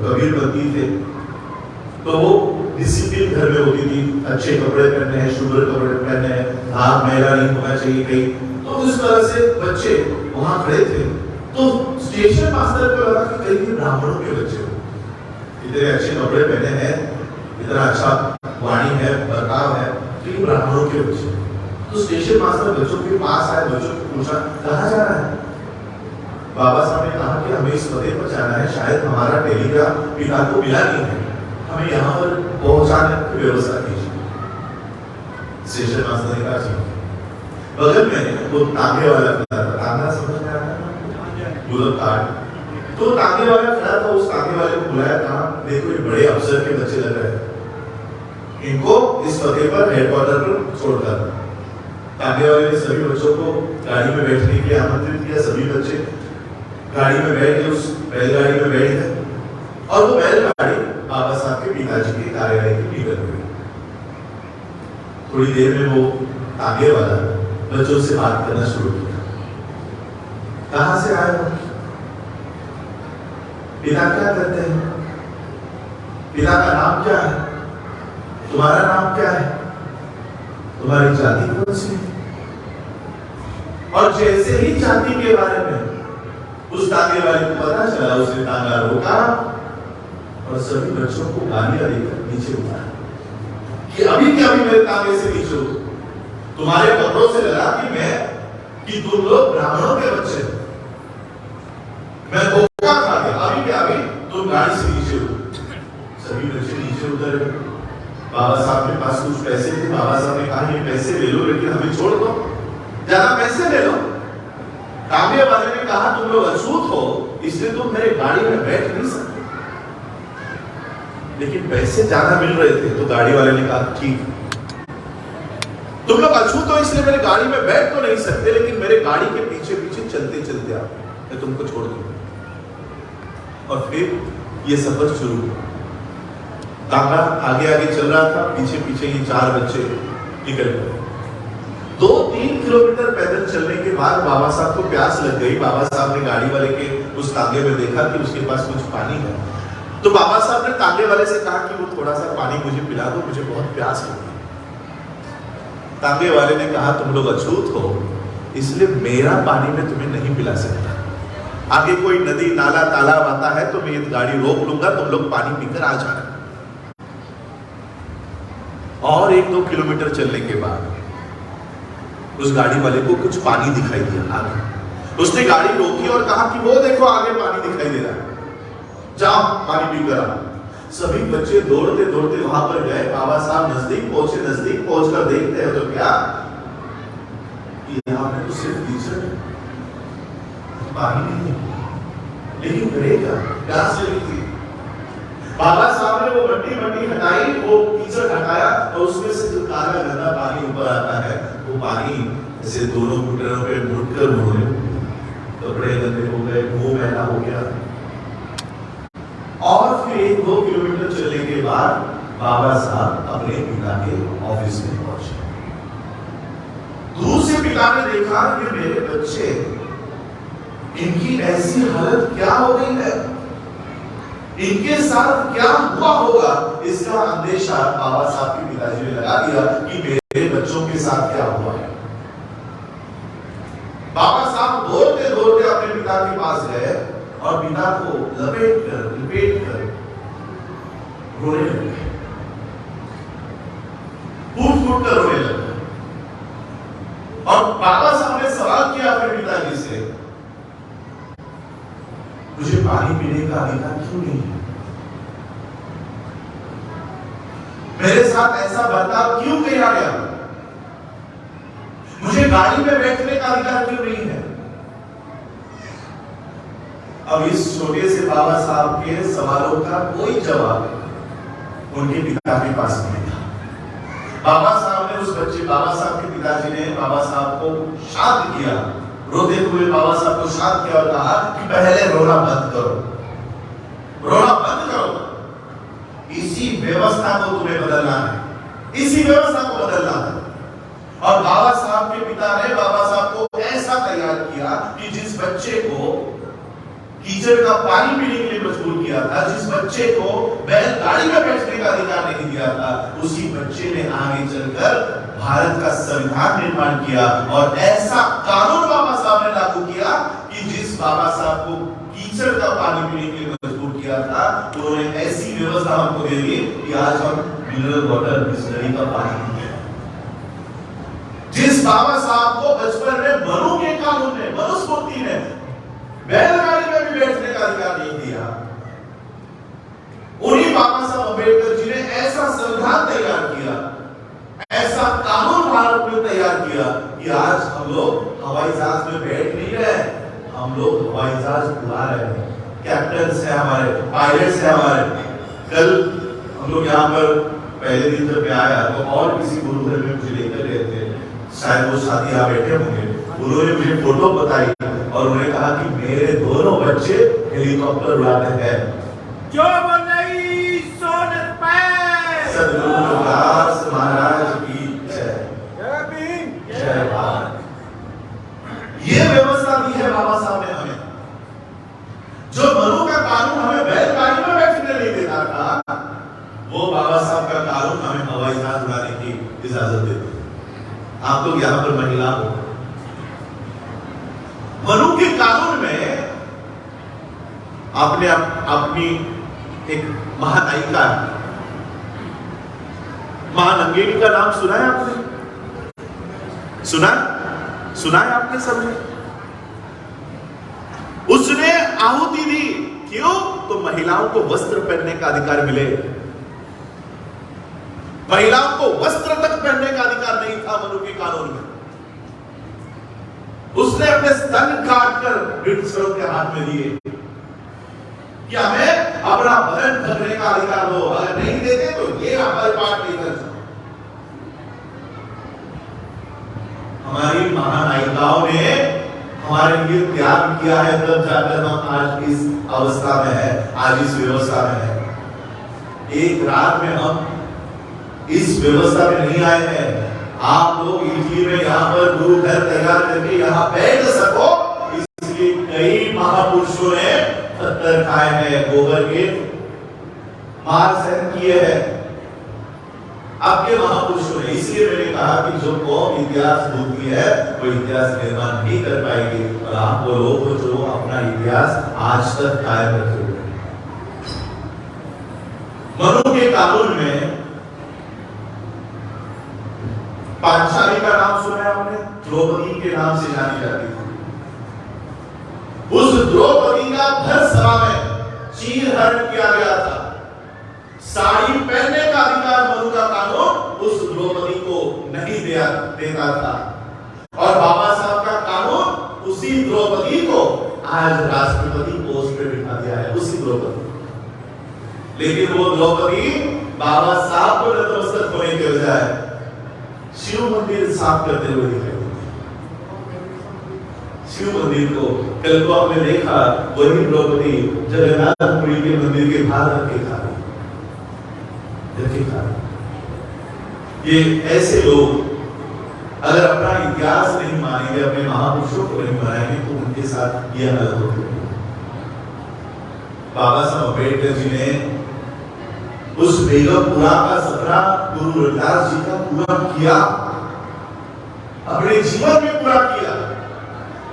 कबीर पत्नी थे, तो वो डिसिप्लिन घर में होती थी। अच्छे कपड़े पहनने हैं, शुभ्र कपड़े पहनने हैं, हाथ मैला नहीं होना चाहिए कहीं। तो इस तरह से बच्चे वहां खड़े थे। तो स्टेशन मास्टर को लगा कि कहीं ब्राह्मणों के बच्चे इतने अच्छे कपड़े पहने हैं, इतना अच्छा वाणी है, बर्ताव है, तो ब्राह्मणों के बच्चे। तो स्टेशन मास्टर बच्चों के पास आए, बच्चों को पूछा कहाँ जाना है। बाबा साहब ने कहा कि हमें इस पते पर जाना है, शायद हमारा टेलीग्राम पिता को मिला नहीं है, हमें यहाँ पर पहुंचाने की व्यवस्था कीजिए। स्टेशन मास्टर ने कहा जी। बगल में वो तांगे वाला खड़ा था, तांगा समझ में आता है, गुलाब कार्ड। तो तांगे वाला खड़ा था, उस तांगे वाले को बुलाया, कहा देखो ये बड़े अफसर के बच्चे लग रहे हैं, इनको इस पते पर हेडक्वार्टर पर छोड़कर। तांगे वाले ने सभी बच्चों को गाड़ी में बैठने के लिए आमंत्रित किया। सभी बच्चे गाड़ी में बैठ गए, उस बैलगाड़ी में बैठ गए और वो बैलगाड़ी बाबा साहब के पिताजी के कार्यालय के निकल गई। थोड़ी देर में वो तांगे वाला बच्चों से बात करना शुरू किया। कहां से आए हो? पिता क्या करते हैं? पिता का नाम क्या है? तुम्हारा नाम क्या है? तुम्हारी जाति कौन सी है? और जैसे ही जाति के बारे में उस तांगे वाले को पता चला, उसने तांगा रोका और सभी बच्चों को गालियां देकर नीचे उतारा कि अभी क्या अभी मेरे तांगे से नीचे उतरो, तुम्हारे कपड़ों से लगा कि तुम लोग ब्राह्मणों के बच्चे, मैं धोखा खा गया, अभी क्या अभी तुम गाड़ी से नीचे उतरो। सभी बच्चे नीचे उतरे। बाबा साहब के पास कुछ पैसे थे, बाबा साहब ने कहा ये पैसे ले लो लेकिन हमें छोड़ दो, ज्यादा पैसे ले लो। तांगे वाले ने कहा तुम लोग अछूत हो इसलिए तुम मेरे गाड़ी में बैठ नहीं सकते, लेकिन पैसे ज्यादा मिल रहे थे तो गाड़ी वाले ने कहा ठीक, तुम लोग अछूत हो इसलिए मेरे गाड़ी में बैठ तो नहीं सकते, लेकिन मेरे गाड़ी के पीछे पीछे चलते चलते आओ, मैं तुमको छोड़ दूंगा। और फिर ये सफर शुरू हुआ। तांगा आगे आगे चल रहा था, पीछे पीछे ये चार बच्चे निकल गए। 2-3 किलोमीटर पैदल चलने के बाद बाबा साहब को प्यास लग गई। बाबा साहब ने गाड़ी वाले के उस तांगे में देखा कि उसके पास कुछ पानी है, तो बाबा साहब ने तांगे वाले से कहा कि वो थोड़ा सा पानी मुझे पिला दो, मुझे बहुत प्यास लगी। तांगे वाले ने कहा तुम लोग अछूत हो इसलिए मेरा पानी में तुम्हें नहीं पिला सकता, आगे कोई नदी नाला तालाब आता है तो मैं ये गाड़ी रोक लूंगा, तुम लोग पानी पीकर आ जाना। और 1-2 किलोमीटर चलने के बाद उस गाड़ी वाले को कुछ पानी दिखाई दिया आगे। उसने गाड़ी रोकी और कहा कि वो देखो आगे पानी दिखाई दे रहा है, जाओ पानी पीकर आओ। सभी बच्चे दौड़ते दौड़ते वहां पर गए। बाबा साहब नजदीक पहुंचे, नजदीक पहुंचकर देखते हैं तो क्या, यहाँ पे तो सिर्फ कीचड़ है, पानी नहीं है, लेकिन करेगा प्यास लगी थी। बाबा साहब ने वो मट्टी हटाई, वो कीचड़ हटाया और उसमें से जो काला गंदा पानी ऊपर आता है वो पानी ऐसे दोनों घुटनों पे घुटकर उन्होंने, कपड़े गंदे हो गए, मुंह मैला हो गया। और फिर 1-2 किलोमीटर चलने के बाद बाबा साहब अपने पिता के ऑफिस में पहुंचे। दूर से पिता ने देखा कि मेरे बच्चे, इनकी ऐसी हालत क्या हो गई है, इनके साथ क्या हुआ होगा, इसका अंदेशा बाबा साहब के पिताजी ने लगा दिया कि मेरे बच्चों के साथ क्या हुआ है। बाबा साहब दौड़ते दौड़ते अपने पिता के पास गए और पिता को लपेट कर रोने लगे, फूट कर रोने लगे। और बाबा साहब ने सवाल किया अपने पिताजी से, मुझे पानी पीने का अधिकार क्यों नहीं है? मेरे साथ ऐसा बर्ताव क्यों किया गया? मुझे गाड़ी में बैठने का अधिकार क्यों नहीं है? अब इस छोटे से बाबा साहब के सवालों का कोई जवाब उनके पिता के पास नहीं था। बाबा साहब ने बाबा साहब के पिताजी ने बाबा साहब को शांत किया, रोते हुए बाबा साहब को शांत किया और कहा कि पहले रोना बंद करो, रोना बंद करो। इसी व्यवस्था को तुम्हें बदलना है, इसी व्यवस्था को बदलना है। और बाबा साहब के पिता ने बाबा साहब को ऐसा तैयार किया कि जिस बच्चे को कीचड़ का पानी पीने के लिए मजबूर किया था, जिस बच्चे को बैलगाड़ी में बैठने का अधिकार नहीं दिया था, उसी बच्चे ने आगे चलकर भारत का संविधान निर्माण किया। और ऐसा कानून बाबा साहब ने लागू किया कि जिस बाबा साहब को कीचड़ का पानी पीने के लिए मजबूर किया था, उन्होंने ऐसी व्यवस्था हमको दे दी कि आज हम मिनरल वाटर बिस्लरी का पानी पीते हैं। जिस बाबा साहब को बचपन में मनु के कानून ने, मनुस्मृति ने बैलगाड़ी में भी बैठने का अधिकार नहीं दिया, उन्हीं बाबा साहब अम्बेडकर जी ने ऐसा संविधान तैयार किया, ऐसा कानून भारत में तैयार किया कि आज हम लोग हवाई जहाज में बैठ नहीं रहे, हम लोग हवाई जहाज उड़ा रहे हैं। कैप्टन है हमारे, पायलट्स है हमारे। कल हम लोग यहाँ पर पहले दिन जब मैं आया तो और किसी गुरु घर में मुझे लेकर गए थे, शायद वो शादी यहाँ बैठे होंगे। उन्होंने मुझे फोटो बताई और उन्होंने कहा कि मेरे दोनों बच्चे हेलीकॉप्टर उड़ाते हैं। जो बनाई सोनर पे सदगुरु रविदास महाराज की जय, जय भारत। ये व्यवस्था दी है बाबा साहब ने हमें। जो मनु का कानून हमें बैलगाड़ी में बैठने नहीं देता था, वो बाबा साहब का कानून हमें हवाई जहाज उड़ाने की इजाजत देता। आप लोग यहाँ पर महिला हो, मनु के कानून में आपने अपनी एक महानायिका महानंगेली का नाम सुना है आपने? सुना है आपने सबने? उसने आहुति दी, क्यों? तो महिलाओं को वस्त्र पहनने का अधिकार मिले। महिलाओं को वस्त्र तक पहनने का अधिकार नहीं था मनु के कानून में। उसने अपने स्तन काटकर ब्रिटिशरों के हाथ में दिए कि हमें अपना बदन ढकने का अधिकार दो, अगर नहीं देते तो ये हमारे पास नहीं कर सकते। हमारी महानायिकाओं ने हमारे लिए त्याग किया है, तब जाकर हम आज इस अवस्था में है, आज इस व्यवस्था में है। एक रात में हम इस व्यवस्था में नहीं आए हैं। आप लोग इटली में यहाँ पर गुरु घर तैयार करके यहाँ बैठ सको, इसलिए कई महापुरुषों ने पत्थर खाए हैं, गोबर के मार सहन किए हैं आपके महापुरुषों ने। इसलिए मैंने कहा कि जो कौम इतिहास भूलती है वो इतिहास निर्माण नहीं कर पाएगी, और आप वो लोग जो अपना इतिहास आज तक कायम रखे हुए। मनु के कानून में पांचाली का नाम सुना है आपने? द्रौपदी के नाम से जानी जाती थी। उस द्रौपदी का भर सभा में चीरहरण किया गया था। साड़ी पहनने का अधिकार मनु का कानून उस द्रौपदी को नहीं देता था, और बाबा साहब का कानून उसी द्रौपदी को आज राष्ट्रपति पोस्ट पे बिठा दिया है, उसी द्रौपदी। लेकिन वो द्रौपदी बाबा साहब को नतमस्तक होने के बजाय शिव मंदिर साफ करते हुए दिखाई देती। शिव मंदिर को कल को आपने देखा, वही द्रौपदी जगन्नाथपुरी के मंदिर के बाहर रखे खा रही। ये ऐसे लोग अगर अपना इतिहास नहीं मानेंगे, अपने महापुरुषों को नहीं मानेंगे, तो उनके साथ यह हालत होगी। बाबा साहब अम्बेडकर जी ने उस बेगमपुरा का सपना गुरु रविदास जी का पूरा किया, अपने जीवन में पूरा किया।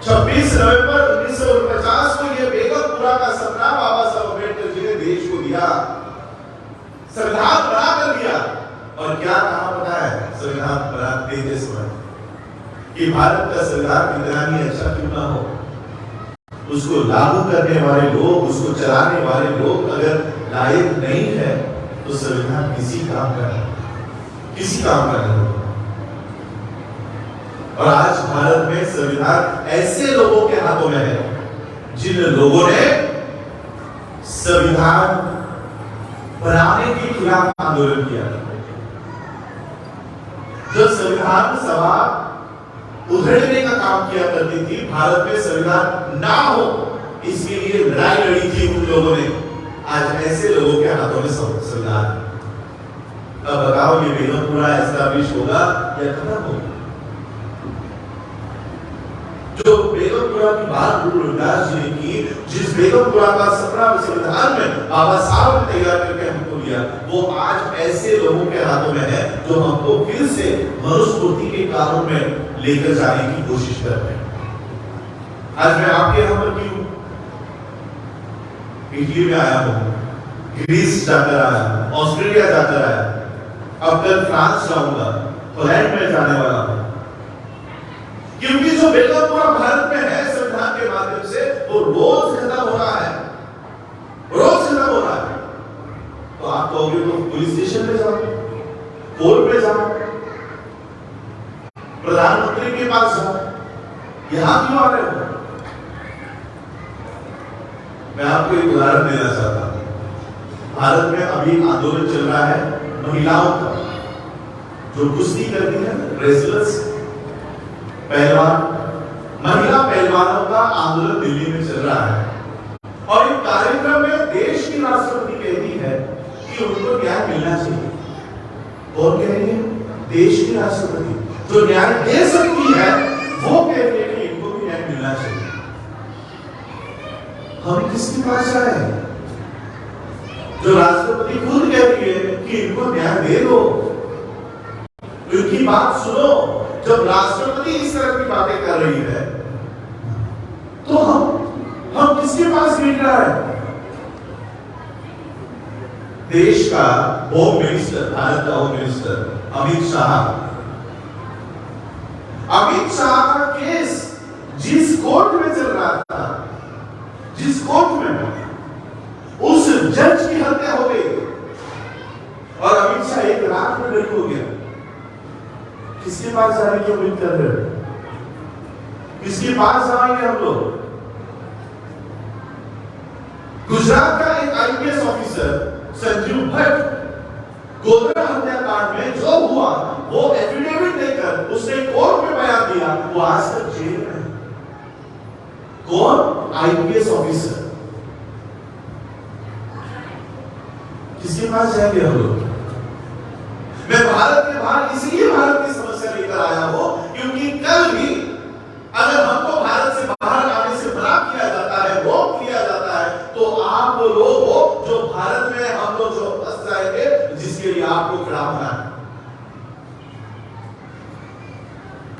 26 नवंबर 1949 को यह बेगमपुरा का सपना बाबा साहब अम्बेडकर जी ने देश को दिया, संविधान बना कर दिया। और क्या कहा पता है संविधान बनाते समय कि भारत का संविधान कितना ही अच्छा क्यों ना हो, उसको लागू करने वाले लोग, उसको चलाने वाले लोग अगर लायक नहीं है तो संविधान किसी काम का नहीं, किसी काम का नहीं। और आज भारत में संविधान ऐसे लोगों के हाथों में है जिन लोगों ने संविधान बनाने के खिलाफ आंदोलन किया। जब संविधान सभा उधेड़ने का काम किया करती थी, भारत में संविधान ना हो इसके लिए लड़ाई लड़ी थी उन लोगों ने। आज ऐसे लोगों के हाथों में संविधान। अब बताओ ये बेगमपुरा एस्टैब्लिश होगा या खत्म होगा? जो बेगमपुरा की बात गुरु रविदास जी ने की, जिस बेगमपुरा का सपना संविधान में बाबा साहब ने तैयार करके हमको लिया, वो आज ऐसे लोगों के हाथों में है जो हमको फिर से मनुस्मृति के कानून में लेकर जाने की कोशिश कर रहे हैं। आज मैं आपके यहाँ पर क्यों इटली में आया हूँ, ग्रीस जाकर आया, ऑस्ट्रेलिया जाकर आया, अब कल फ्रांस जाऊंगा, पोलैंड में जाने वाला हूँ, क्योंकि जो बेगमपुरा भारत में है संविधान के माध्यम से वो रोज खत्म हो रहा है, रोज खत्म हो रहा है। तो आप कहोगे तो पुलिस स्टेशन पे जाओ, कोर्ट पे जाओ, प्रधानमंत्री के पास जाओ, यहां क्यों आ रहे हो? मैं आपको एक उदाहरण देना चाहता हूं। भारत में अभी आंदोलन चल रहा है महिलाओं का, जो कुश्ती करती है, रेसलर्स, पहलवान, महिला पहलवानों का आंदोलन दिल्ली में चल रहा है। और एक कार्यक्रम में देश की राष्ट्रपति कहती है कि उनको न्याय मिलना चाहिए। कौन कह रही है? देश की राष्ट्रपति जो न्याय दे सकती है वो कह रही है कि इनको भी न्याय मिलना चाहिए। हम किसके पास जाए? जो राष्ट्रपति खुद कह रही है कि इनको न्याय दे दो, उनकी बात सुनो। जब राष्ट्रपति इस तरह की बातें कर रही है तो हम किसके पास गिर रहा है? देश का होम मिनिस्टर, भारत का होम मिनिस्टर अमित शाह का केस जिस कोर्ट में चल रहा था, जिस कोर्ट में उस जज की हत्या हो गई और अमित शाह एक रात में बरी हो गया। किसके पास जाने की उम्मीद कर रहे हो? किसके पास जाएंगे हम लोग? गुजरात का एक आईपीएस ऑफिसर संजीव भट्ट, गोधरा हत्याकांड में जो हुआ वो एफिडेविट देकर उसने कोर्ट में बयान दिया, वो आज तक जेल में है। कौन? IPS officer. किसके पास जाएंगे हम लोग? मैं भारत के बाहर इसलिए भारत की समस्या लेकर आया हूं क्योंकि कल भी अगर हमको भारत से बाहर आने से मना किया जाता है, रोक किया जाता है, तो आप वो लोग हो जो भारत में हम लोग जो फंस जाएंगे, जिसके लिए आपको खड़ा होना है।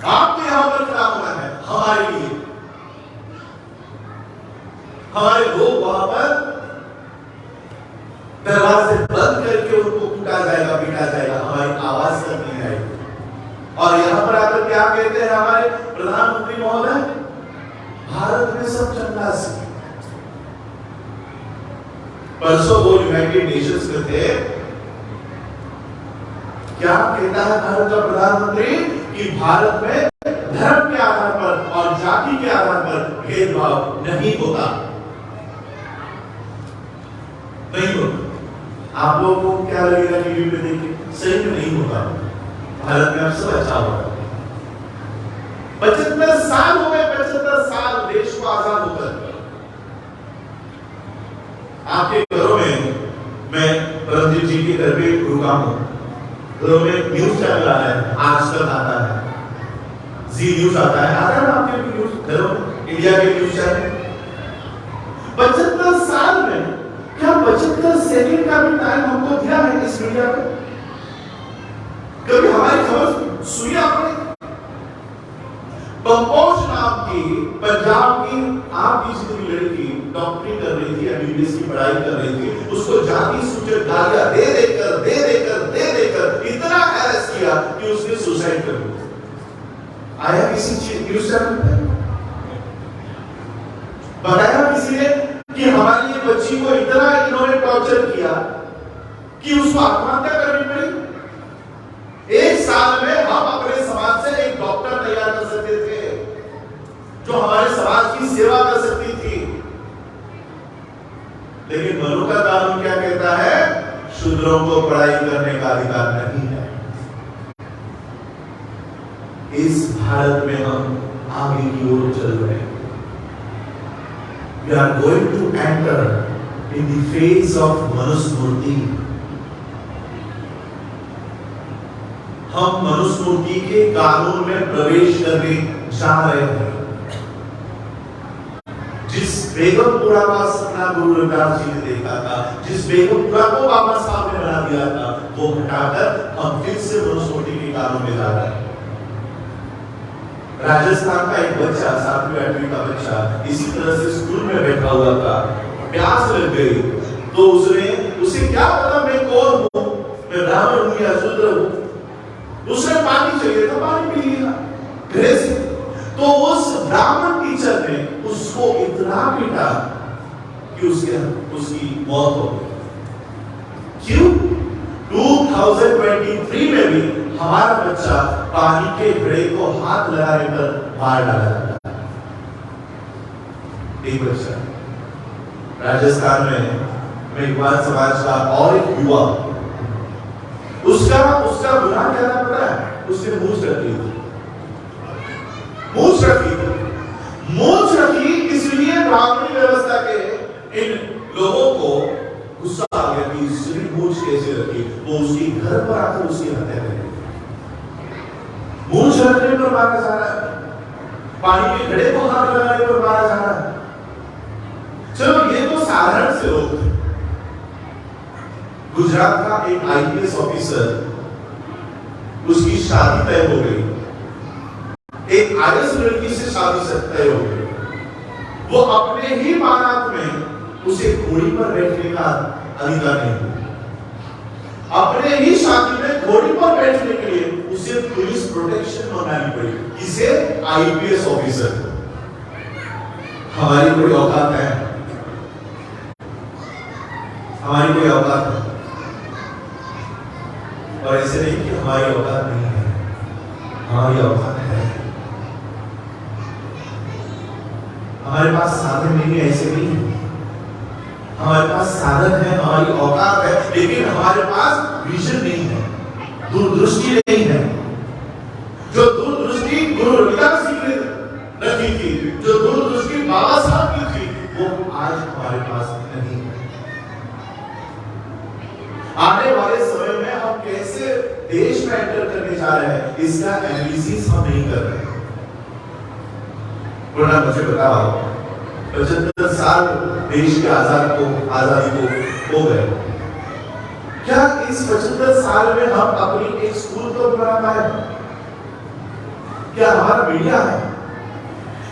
आपको यहां पर खड़ा होना है हमारे लिए। हमारे लोग वहां पर दरवाजे बंद करके उनको कूटा जाएगा, पीटा जाएगा, हमारी आवाज तक नहीं आएगी। और यहां पर आकर क्या कहते हैं हमारे प्रधानमंत्री महोदय? भारत में सब चंगा से। परसों वो यूनाइटेड नेशंस में थे, क्या कहता है भारत का प्रधानमंत्री? कि भारत में धर्म के आधार पर और जाति के आधार पर भेदभाव नहीं होता, नहीं होता। आप लोगों को क्या लगेगा टीवी पे देख के? सही में नहीं होता। भारत में अब सब अच्छा होगा। 75 साल हो गए, 75 साल देश को आजाद होकर। आपके घरों में, मैं परमजीत जी के घर पे रुका हूं, घरों में न्यूज चैनल आ रहा है, आज तक आता है, जी न्यूज आता है आपके न्यूज घरों में, इंडिया के न्यूज चैनल। 75 साल में क्या 75 सेकंड का भी टाइम हमको दिया है इस मीडिया पे? कभी हमारी खबर सुनी आपने? पंपोज नाम की पंजाब की आपकी जितनी लड़की डॉक्टरी कर रही थी, एमबीबीएस की पढ़ाई कर रही थी, उसको जाति सूचक गालियां दे देकर इतना हैरेस किया कि उसने सुसाइड कर लिया। आया किसी न्यूज चैनल पे? बताया किसी ने कि हमारी ये बच्ची को इतना इन्होंने टॉर्चर किया कि उसको करने का अधिकार नहीं है। इस भारत में हम आगे की ओर चल रहे हैं। We are going to enter in the phase of Manusmriti. हम मनुस्मृति के कानून में प्रवेश करने जा रहे हैं। जिस बेगमपुरा का सपना गुरु रविदास जी ने देखा था, जिस बेगमपुरा को बाबा साहब ने बना दिया था, वो हटाकर हम फिर से मनुस्मृति के कानून में जा रहे हैं। राजस्थान का एक बच्चा, 7वीं 8वीं का बच्चा इसी तरह से स्कूल में बैठा हुआ था, प्यास लग गई, तो उसे क्या पता मैं कौन हूं, मैं ब्राह्मण हूं या शूद्र हूं। उसने पानी चाहिए था, पानी पी लिया घरे से। तो उस ब्राह्मण टीचर ने उसको इतना पीटा कि उसकी मौत हो गई। क्यों? 2023 में भी हमारा बच्चा पानी के घड़े को हाथ लगाने पर मार डाला जाता है। एक बच्चा राजस्थान में एक बार समाज का और एक युवा, उसका गुनाह क्या था पता है? उसने मूंछ रखी थी। मूंछ रखी इसलिए ब्राह्मणी व्यवस्था के इन लोगों को गुस्सा आ गया कि इसने मूंछ कैसे रखी। वो उसके घर पर आकर उसकी हत्या कर दी। मूंछ रखने पर मारा जा रहा है, पानी के घड़े को हाथ लगाने पर मारा जा रहा है। चलो ये तो साधारण से लोग। गुजरात का एक आईपीएस ऑफिसर, उसकी शादी तय हो गई, एक आईएएस लड़की से शादी तय हो गई। वो अपने ही बारात में उसे घोड़ी पर बैठने का अधिकार नहीं। अपने ही शादी में घोड़ी पर बैठने के लिए उसे पुलिस प्रोटेक्शन मंगानी पड़ी। इसे आईपीएस ऑफिसर। हमारी कोई औकात है? हमारी कोई औकात है? और ऐसे नहीं कि हमारी औकात नहीं है, हमारी औकात है। हमारे पास साधन नहीं है, ऐसे नहीं है। हमारे पास साधन है, हमारी औकात है, लेकिन हमारे पास विजन नहीं है, दूरदृष्टि नहीं है। जो दूरदृष्टि गुरु रविदास जी ने रखी थी, जो दूरदृष्टि बाबा साहब की थी, वो आज हमारे पास नहीं है। आने वाले समय में हम कैसे देश में एंटर करने जा रहे हैं, इसका एनालिसिस हम नहीं कर रहे। मुझे बताओ, 75 साल देश के आजादी को हो गए। क्या इस 75 साल में हम अपनी एक स्कूल तो बना पाए? क्या हमारा मीडिया है?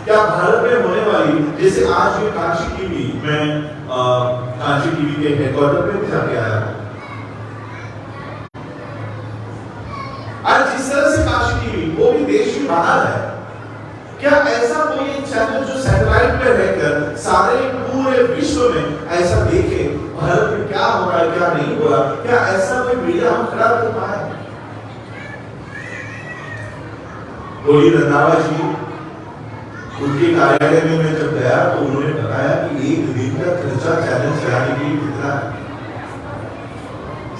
क्या भारत में होने वाली, जैसे आज ये काशी टीवी, मैं काशी टीवी के हेडक्वार्टर पे भी जाके आया। आज जिस तरह से काशी टीवी, वो भी देश के बाहर है, क्या ऐसा कोई चैनल जो सैटेलाइट पे रहकर सारे पूरे विश्व में ऐसा देखे भारत में क्या हो रहा है, क्या नहीं हो रहा, क्या ऐसा कोई मीडिया हम खड़ा कर पाए? गोली रंधावा जी, उनके कार्यालय में मैं जब गया तो उन्होंने बताया कि एक दिन का खर्चा चैनल चलाने के लिए कितना है।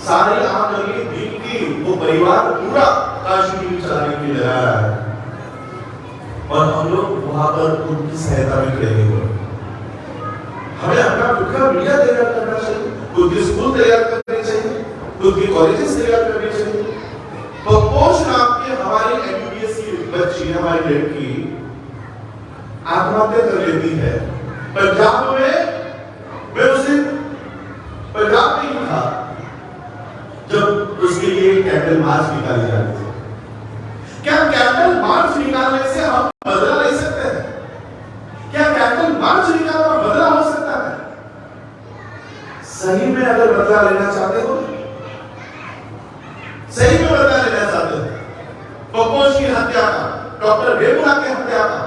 सारी आमदनी दिन की वो परिवार पूरा काशी टीवी चलाने के लिए लगा रहा है, और हम लोग वहां पर उनकी सहायता में खड़े हुए। हमें अपना खुद का मीडिया तैयार करना चाहिए, खुद की स्कूल तैयार करनी चाहिए, खुद की कॉलेजेस तैयार करनी चाहिए। पपोष नाम की हमारी एमबीबीएस की बच्ची, हमारी लड़की आत्महत्या कर लेती है। पंजाब में मैं उसे पंजाब में ही था जब उसके लिए कैंडल मार्च निकाली जाती थी। क्या कैंडल मार्च निकालने से हम बदला ले सकते हैं? क्या कैंडल मार्च निकालना बदला हो सकता है? सही में अगर बदला लेना चाहते हो, सही में बदला लेना चाहते हो पपोष की हत्या का, डॉक्टर बेबुला की हत्या का,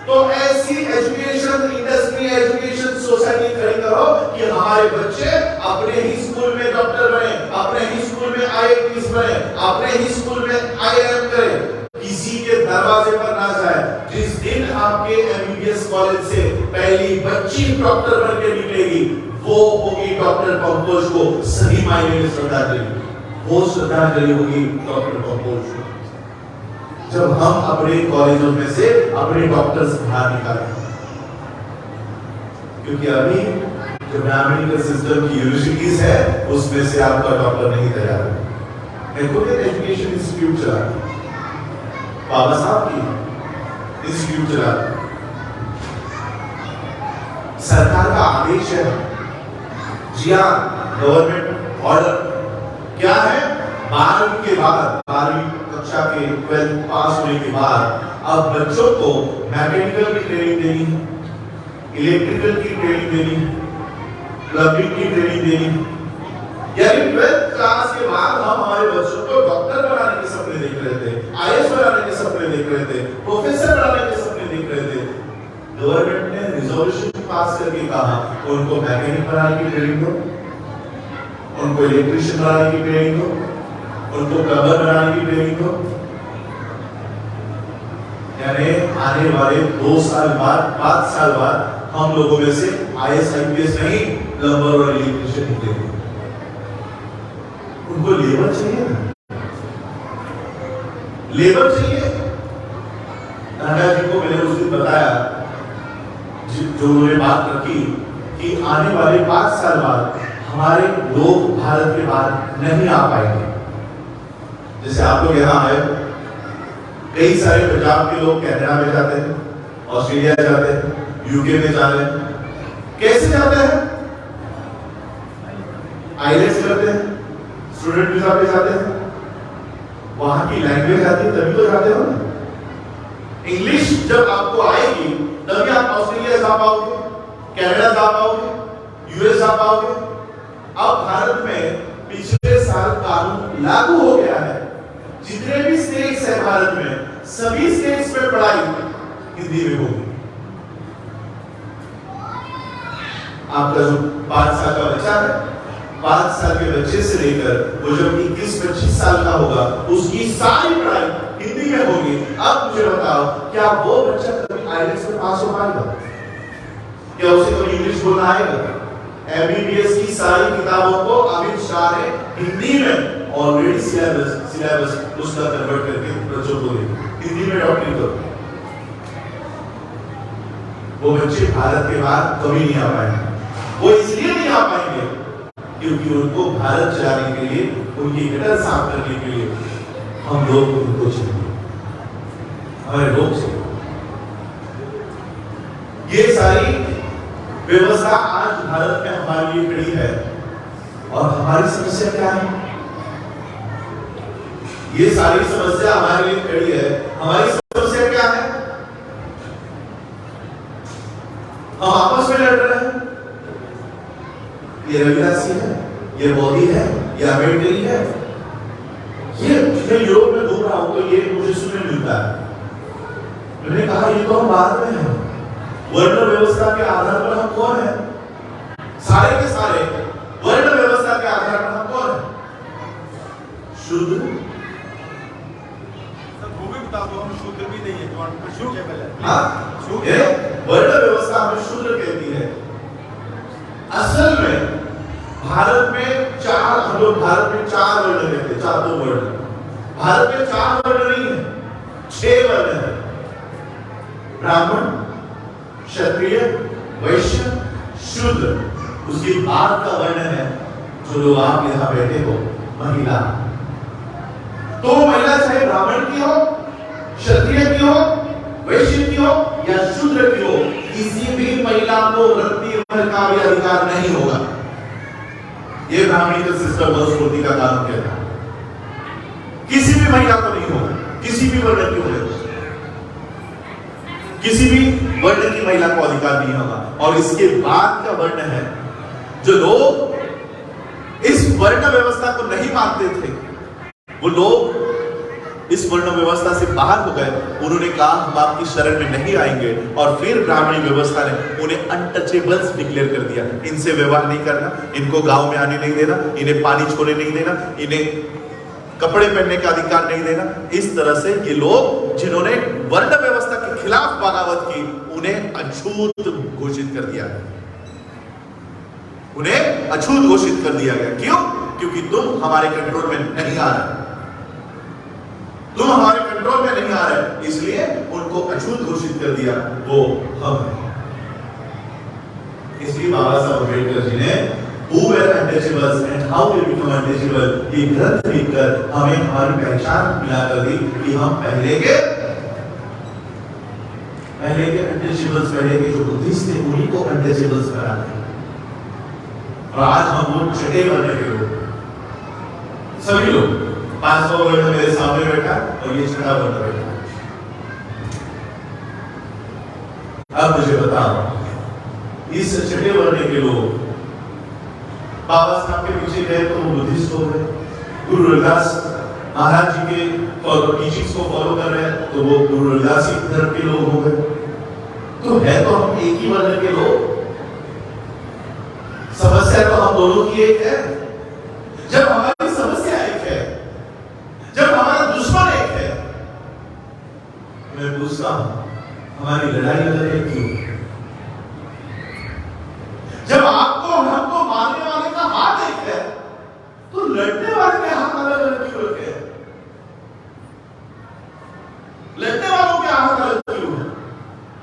तो ऐसी एजुकेशन इंडस्ट्री, एजुकेशन सोसाइटी खड़ी करो कि हमारे बच्चे अपने ही स्कूल में डॉक्टर बने, अपने ही स्कूल में आईआईटीएस बने, अपने ही स्कूल में आईआईएम करें, किसी के दरवाजे पर ना जाए। जिस दिन आपके एमबीबीएस कॉलेज से पहली बच्ची डॉक्टर बनकर निकलेगी, वो होगी डॉक्टर पपोष को सही मायने में श्रद्धांजलि। वो श्रद्धांजलि होगी डॉक्टर कंपोज। जब हम अपने कॉलेजों में से अपने डॉक्टर्स बाहर निकालें, क्योंकि अभी जो मेडिकल सिस्टम की यूनिवर्सिटीज है उसमें से आपका डॉक्टर नहीं तैयार है। मैं खुद एक एजुकेशन इंस्टीट्यूट चला, बाबा साहब की इंस्टीट्यूट चला। सरकार का आदेश है, जी हाँ, गवर्नमेंट ऑर्डर क्या है, 12वीं के बाद, 12वीं कक्षा के 12th पास होने के बाद अब बच्चों को मैकेनिकल की ट्रेनिंग देनी, इलेक्ट्रिकल की ट्रेनिंग देनी, प्लम्बिंग की ट्रेनिंग देनी। यानी 12th क्लास के बाद हम हमारे बच्चों को डॉक्टर बनाने के सपने देख रहे थे, आईएएस बनाने के सपने देख रहे थे, प्रोफेसर बनाने के सपने देख रहे थे। गवर्नमेंट ने रिजोल्यूशन पास करके कहा उनको मैकेनिक बनाने की ट्रेनिंग दो, उनको इलेक्ट्रिशियन बनाने की ट्रेनिंग दो, उनको प्लम्बर बनाने की ट्रेनिंग दो। यानी आने वाले 2 साल बाद, 5 साल बाद हम लोगों में से आईएएस आईपीएस नहीं, प्लम्बर और इलेक्ट्रिशियन निकलेंगे। उनको लेबर चाहिए ना, लेबर चाहिए। नाना जी को मैंने उस दिन बताया, जो उन्होंने बात रखी कि आने वाले 5 साल बाद हमारे लोग भारत के बाहर नहीं आ पाएंगे। जैसे आप लोग यहाँ आए, कई सारे पंजाब के लोग कनाडा में जाते हैं, ऑस्ट्रेलिया जाते हैं, यूके में जा रहे हैं। कैसे जाते हैं? आईएलटीएस करते हैं, स्टूडेंट वीजा पे जाते हैं, वहां की लैंग्वेज आती है तभी तो जाते हो ना। इंग्लिश जब आपको आएगी तभी आप ऑस्ट्रेलिया जा पाओगे, कनाडा जा पाओगे, यूएस जा पाओगे। अब भारत में पिछले साल कानून लागू हो गया है, जितने भी स्टेट्स है भारत में, सभी स्टेट्स में पढ़ाई हिंदी में होगी। आपका जो 5 साल का बच्चा है, 5 साल के बच्चे से लेकर वो जब 21-25 साल का होगा, उसकी सारी पढ़ाई हिंदी में होगी। अब मुझे बताओ, क्या वो बच्चा कभी आईएलटीएस में पास हो पाएगा? क्या उसे कभी इंग्लिश बोलना आएगा? एमबीबीएस की सारी किताबों को अमित शाह ने हिंदी में ऑलरेडी सिलेबस उसका कन्वर्ट करके बच्चों को हिंदी में डॉक्टरी करो। वो बच्चे भारत के बाद कभी नहीं आ पाएंगे। वो इसलिए नहीं आ पाएंगे क्योंकि उनको भारत चलाने के लिए, उनकी गटर साफ करने के लिए हम लोग उनको चाहिए, हमारे लोग चाहिए। ये सारी व्यवस्था आज भारत में हमारे लिए खड़ी है। और हमारी समस्या क्या है? ये सारी समस्या हमारे लिए खड़ी है। हमारी समस्या क्या है? हम आपस में लड़ रहे हैं। ये रविदासी है, ये मोदी है, ये अम्बेडकरी है। ये मैं यूरोप में घूम रहा हूं तो ये मुझे सुनने मिलता है। मैंने कहा ये तो हम बाद में हैं। वर्ण व्यवस्था के आधार पर हम कौन है? सारे के सारे वर्ण व्यवस्था के आधार पर हम कौन है? शूद्र। वो भी बता दो, हम शूद्र भी नहीं है, जो अनशूद्रेबल है। हाँ, ये वर्ण व्यवस्था हमें शूद्र कहती है। असल में भारत में 4, हम लोग भारत में 4 वर्ण कहते हैं, 4 वर्ण। भारत में 4 वर्ण नहीं है, 6 वर्ण है। ब्राह्मण, क्षत्रिय, वैश्य, शूद्र। उसके बाद का वर्ण है जो लोग आप यहां बैठे हो, महिला। तो महिला चाहे ब्राह्मण की हो, क्षत्रिय की हो, वैश्य की हो या शूद्र की हो, किसी भी महिला को रत्ती भर का भी अधिकार नहीं होगा। ये ब्राह्मणिकल सिस्टम मनुस्मृति का कानून कहता है। किसी भी महिला को नहीं होगा, किसी भी वर्ण की होगा, किसी भी वर्ण की महिला को अधिकार नहीं होगा। और इसके बाद का वर्ण है जो लोग इस वर्ण व्यवस्था को नहीं मानते थे, वो लोग इस वर्ण व्यवस्था से बाहर हो गए। उन्होंने कहा हम आपकी शरण में नहीं आएंगे, और फिर ब्राह्मणी व्यवस्था ने उन्हें अनटचेबल्स डिक्लेयर कर दिया। इनसे व्यवहार नहीं करना, इनको गांव में आने नहीं देना, इन्हें पानी छोड़ने नहीं देना, इन्हें कपड़े पहनने का अधिकार नहीं देना। इस तरह से ये लोग जिन्होंने वर्ण व्यवस्था के खिलाफ बगावत की, उन्हें अछूत घोषित कर दिया गया। उन्हें अछूत घोषित कर दिया गया। क्यों? क्योंकि तुम हमारे कंट्रोल में नहीं आ रहे, तुम हमारे कंट्रोल में नहीं आ रहे, इसलिए उनको अछूत घोषित कर दिया, वो हम हैं। इसलिए बाबा साहब अम्बेडकर जी ने Who were untouchables and how we become untouchable ये ग्रंथ लिखकर हमें हमारी पहचान मिला कर दी कि हम पहले के अनटचेबल्स, पहले के जो बुद्धिस्ट थे उन्हीं को अनटचेबल्स करा दिया। और आज हम वो छठे वर्ण के लोग, सभी लोग, 500 वर्ण मेरे सामने बैठा और ये छठा वर्ण बैठा। अब मुझे बताओ, इस छठे वर्ण के लोग बाबा साहब के पीछे गए तो वो बुद्धिस्ट हो गए, गुरु रविदास महाराज जी के टीचिंग्स को फॉलो कर रहे हैं तो वो गुरु रविदास धर्म के लोग हो गए। तो है तो हम एक ही वर्ण के लोग, समस्या तो हम दोनों की एक है। जब हमारी समस्या एक है, जब हमारा दुश्मन एक है, मैं पूछता हूं हमारी लड़ाई अलग है क्यों? जब आपको हमको मारने वाले का हाथ एक है तो लड़ने वाले के हाथ अलग अलग क्यों है? लड़ने वालों के हाथ अलग क्यों है?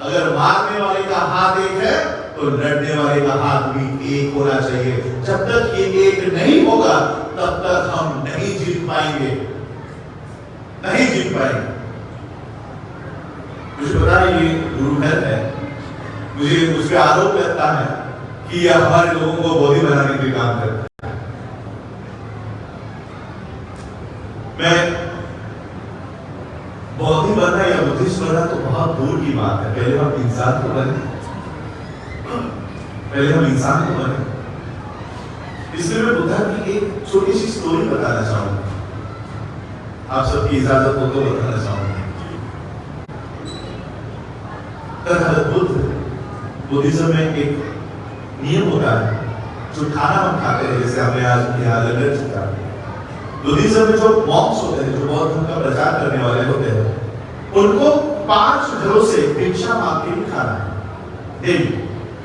अगर मारने वाले का हाथ एक है तो लड़ने वाले का हाथ भी एक होना चाहिए। जब तक ये एक नहीं होगा तब तक हम नहीं जीत पाएंगे, नहीं जीत पाएंगे। मुझे पता है ये गुरु है, मुझे उस पर आरोप लगता है कि यह हमारे लोगों को बौद्धिक बनाने के काम करता है। मैं बौद्धिक बनना या बुद्धिस्ट बनना तो बहुत दूर की बात है। पहले हम इंसान को बने, पहले हम इंसान को बने। इसलिए मैं बुद्धा की एक छोटी सी स्टोरी बताना चाहूंगा, आप सबकी इजाजत हो तो बताना चाहूंगा। बुद्धिज्म में एक नियम होता है, जो खाना हम खाते हैं, जैसे हमने आज यहाँ लंगर चुका। बुद्धिज्म में जो मॉन्क्स होते हैं, जो बौद्ध धर्म का प्रचार करने वाले होते हैं, उनको 5 घरों से भिक्षा मांग के भी खाना है डेली,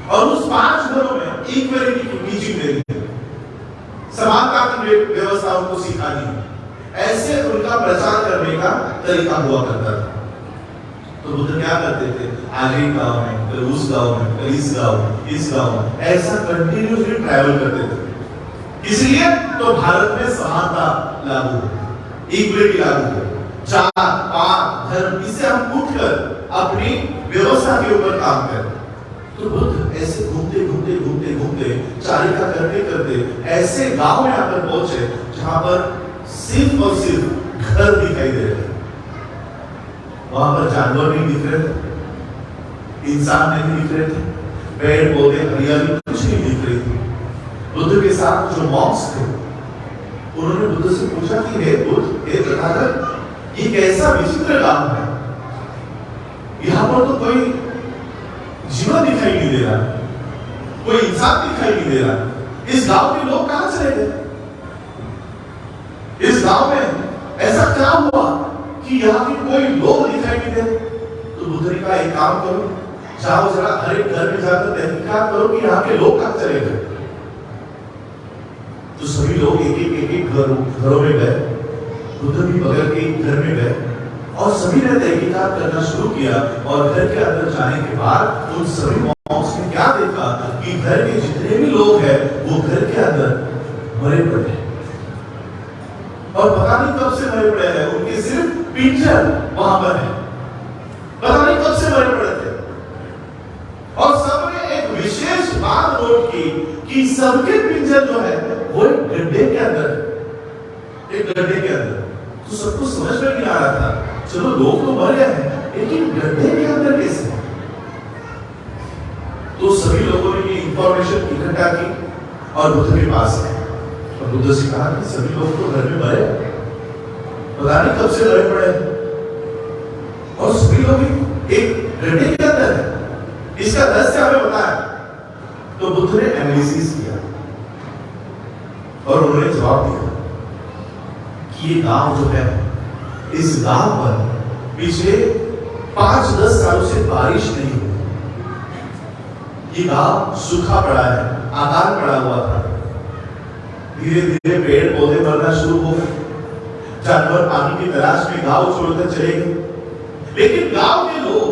और उस 5 घरों में इक्वलिटी की टीचिंग देनी है, समानता की व्यवस्था उनको सिखानी है। ऐसे उनका प्रचार करने का तरीका हुआ करता था। तो बुद्ध क्या करते थे, आज एक गांव में, फिर उस गांव में, फिर इस गांव में, इस गांव में, ऐसा कंटिन्यूअसली ट्रैवल करते थे। इसलिए तो भारत में समानता लागू हो, इक्विटी लागू हो, जात पात धर्म, इससे हम उठकर अपनी व्यवस्था के ऊपर काम करें। तो बुद्ध ऐसे घूमते घूमते घूमते घूमते चारिका करते करते ऐसे गांव में आकर पहुंचे जहां पर सिर्फ और सिर्फ घर दिखाई दे रहे थे। वहां पर जानवर नहीं दिख रहे थे, इंसान नहीं दिख रहे थे, पेड़ पौधे हरियाली कुछ नहीं दिख रही थी। बुद्ध के साथ जो मॉन्क्स थे उन्होंने बुद्ध से पूछा कि हे बुद्ध, हे तथागत, ये कैसा विचित्र गांव है, यहाँ पर तो कोई जीवन दिखाई नहीं दे रहा, कोई इंसान दिखाई नहीं दे रहा, इस गांव के लोग कहां चले गए? इस गांव में ऐसा क्या हुआ कि यहाँ के कोई लोग दिखाई नहीं दे? तो बुद्ध ने कहा एक काम करो, जाओ जरा हर एक घर में जाकर तहकीकात करो कि यहाँ के लोग कहां चले गए। तो सभी लोग एक एक घरों में गए, बुद्ध भी बगल के घर में गए और सभी ने तहकीकात करना शुरू किया। और घर के अंदर जाने के बाद उन सभी मॉन्क्स ने क्या देखा कि घर के जितने भी लोग हैं वो घर के अंदर मरे पड़े हैं, और पता नहीं कब से मरे पड़े हैं, उनके सिर्फ पिंजर वहां पर है, पता नहीं कब से मरे पड़े थे। और सबने एक विशेष बात नोट की कि सबके पिंजर जो है वो एक गड्ढे के अंदर, एक गड्ढे के अंदर। तो सबको समझ में नहीं आ रहा था, चलो लोग तो मर गए हैं लेकिन गड्ढे के अंदर कैसे? तो सभी लोगों ने ये इंफॉर्मेशन इकट्ठा की और बुद्ध के पास आए और बुद्ध से कहा कि सभी लोग तो घर में मरे, पता नहीं कब से लड़े पड़े और सभी लोग एक गड्ढे के अंदर है, इसका रहस्य हमें बताया। तो बुद्ध ने एनालिसिस किया और उन्होंने जवाब दिया कि ये गांव जो है, इस गांव पर पिछले 5-10 सालों से बारिश नहीं हुई, ये गांव सूखा पड़ा है, आकार पड़ा हुआ था। धीरे धीरे पेड़ पौधे मरना शुरू हो गए, जानवर पानी की तलाश में गांव छोड़कर चले गए। लेकिन गांव के लोग,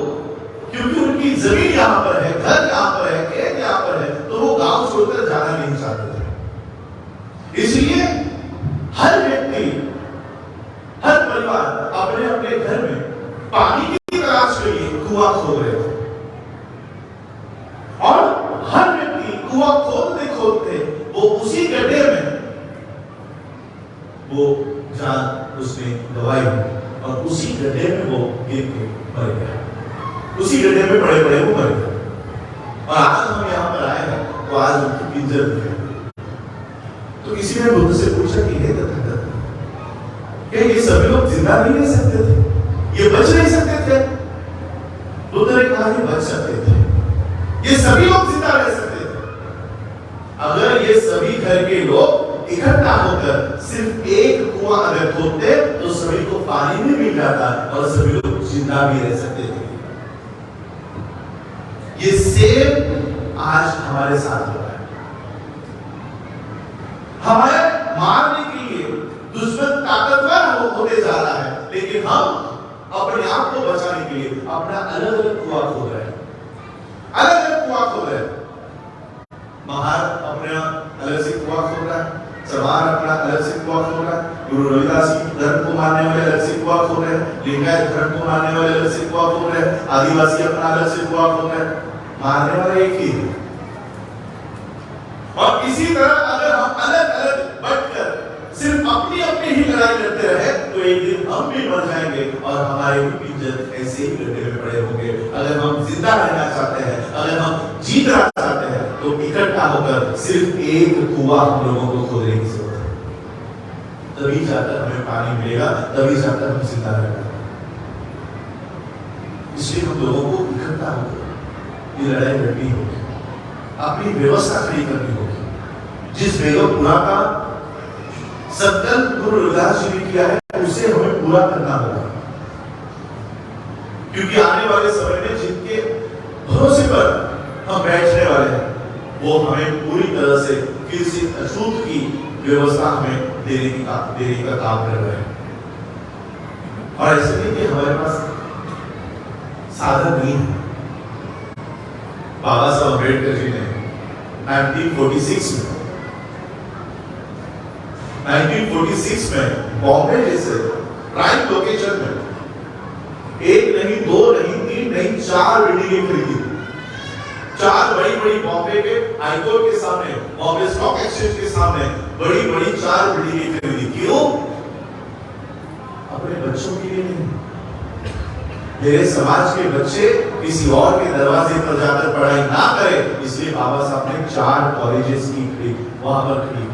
क्योंकि उनकी जमीन यहाँ पर है, घर यहाँ पर है, खेत यहाँ पर है, तो वो गांव छोड़कर जाना नहीं चाहते थे। इसलिए हर व्यक्ति, हर परिवार अपने अपने घर में पानी की तलाश के लिए कुआं खोद रहे थे, और हर व्यक्ति कुआं खोदते खोदते वो उसी गड्ढे में वो जान उसने गवाई, और उसी गड्ढे में वो गिर के मर गया, उसी गड्ढे में पड़े पड़े वो मर गया। और आज हम यहाँ पर आए हैं तो आज उनकी पिंजर दिखे। तो किसी ने बुद्ध से पूछा कि हे तथागत, क्या ये सभी लोग जिंदा नहीं रह सकते थे, ये बच नहीं सकते थे? बुद्ध ने कहा ये बच सकते थे, ये सभी लोग जिंदा रह सकते थे। अगर ये सभी घर के लोग इकट्ठा होकर सिर्फ एक कुआं अगर खोदते तो सभी को पानी भी मिल जाता और सभी लोग जिंदा भी रह सकते थे। ये सेम आज हमारे साथ हो रहा है। हमें मारने के लिए दुश्मन ताकतवर होते जा रहा है, लेकिन हम अपने आप को बचाने के लिए अपना अलग अलग कुआं खोद रहे हैं, अलग अलग कुआं खोद रहे हैं। महार अपना अलग से कुआं खोद रहा है, चमार अपना अलग से कुआं खोद रहा है, गुरु रविदास धर्म को मानने वाले अलग से कुआं खोद रहे हैं, लिंगायत धर्म को मानने वाले अलग से कुआं खोद रहे हैं, आदिवासी अपना अलग से कुआं खोद रहे हैं। मारने वाला एक ही है। और इसी तरह अगर हम अलग अलग बटकर सिर्फ अपनी अपनी ही लड़ाई करते रहे तो एक दिन हम भी मर जाएंगे और हमारे भी पिंजर ऐसे ही गड्ढे में पड़े होंगे। अगर हम जिंदा रहना चाहते हैं, अगर हम जीतना चाहते हैं, तो इकट्ठा होकर सिर्फ एक कुआं हम लोगों को खोदने की जरूरत है। तभी जाकर हमें पानी मिलेगा, तभी जाकर हम जिंदा रहेंगे। इसलिए हम लोगों को इकट्ठा होकर ये लड़ाई लड़नी होगी, अपनी व्यवस्था खड़ी करनी होगी। जिस वेगपुरा का संकल्प गुरु रविदास जी ने किया है उसे हमें पूरा करना होगा, क्योंकि आने वाले समय में जिनके भरोसे पर हम बैठने वाले हैं वो हमें पूरी तरह से फिर से अछूत की व्यवस्था हमें देने का काम कर रहे हैं। और ऐसे नहीं कि हमारे पास साधन नहीं है। बाबा साहब अम्बेडकर जी ने 1946 में बॉम्बे जैसे प्राइम लोकेशन में एक नहीं, दो नहीं, तीन नहीं, 4 बिल्डिंगें खरीदी। 4 बड़ी बॉम्बे के हाईकोर्ट के सामने, बॉम्बे स्टॉक एक्सचेंज के सामने बड़ी 4 बिल्डिंगें खरीदी। क्यों? अपने बच्चों के लिए नहीं, मेरे समाज के बच्चे किसी और के दरवाजे पर जाकर पढ़ाई ना करें, इसलिए बाबा साहब ने 4 कॉलेजेस की वहां पर खरीदी।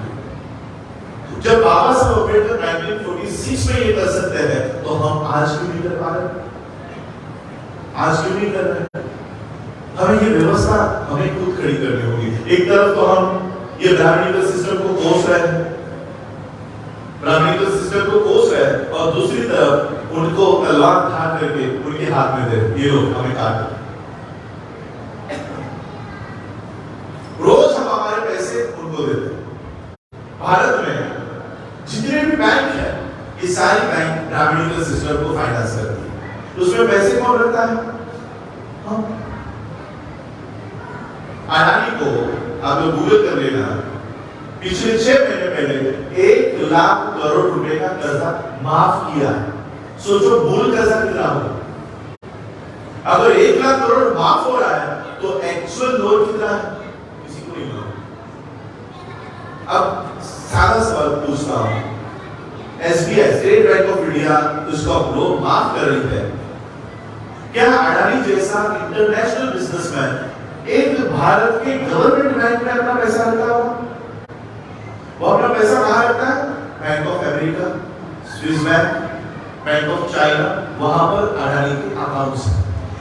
तो जब बाबा साहब अम्बेडकर 1946 में ये कर सकते हैं तो हम आज क्यों नहीं कर पा रहे? आज क्यों नहीं कर रहे? हमें ये व्यवस्था हमें खुद खड़ी करनी होगी। एक तरफ तो हम ये ब्राह्मणिकल सिस्टम को कोस रहे हैं, ब्राह्मणिकल सिस्टम को कोस रहे हैं, और दूसरी तरफ उनको तलवार धार करके उनके हाथ में दे, ये लोग हमें काट। रोज हम हमारे पैसे उनको देते हैं। भारत में जितने भी बैंक है, ये सारी बैंक ब्राह्मणिकल सिस्टम को फाइनेंस करती है। उसमें पैसे कौन रखता है? हम। अडानी को आप लोग गूगल कर लेना, पिछले 6 महीने पहले 1 लाख करोड़ रुपए का कर्जा माफ किया है। सोचो मूल कर्जा कितना होगा। अगर 1 लाख करोड़ माफ हो रहा है तो एक्चुअल लोन कितना है? किसी को नहीं मालूम। अब सारा सवाल पूछता हूं, SBI state bank of India उसका लोन माफ कर रही है, क्या अडानी जैसा इंटरनेशनल बिजनेसमैन एक भारत के गवर्नमेंट बैंक में अपना पैसा रखता होगा? वो अपना पैसा कहां रखता है? Bank of America, Swiss bank, bank of China, वहां पर अडानी के अकाउंट्स है।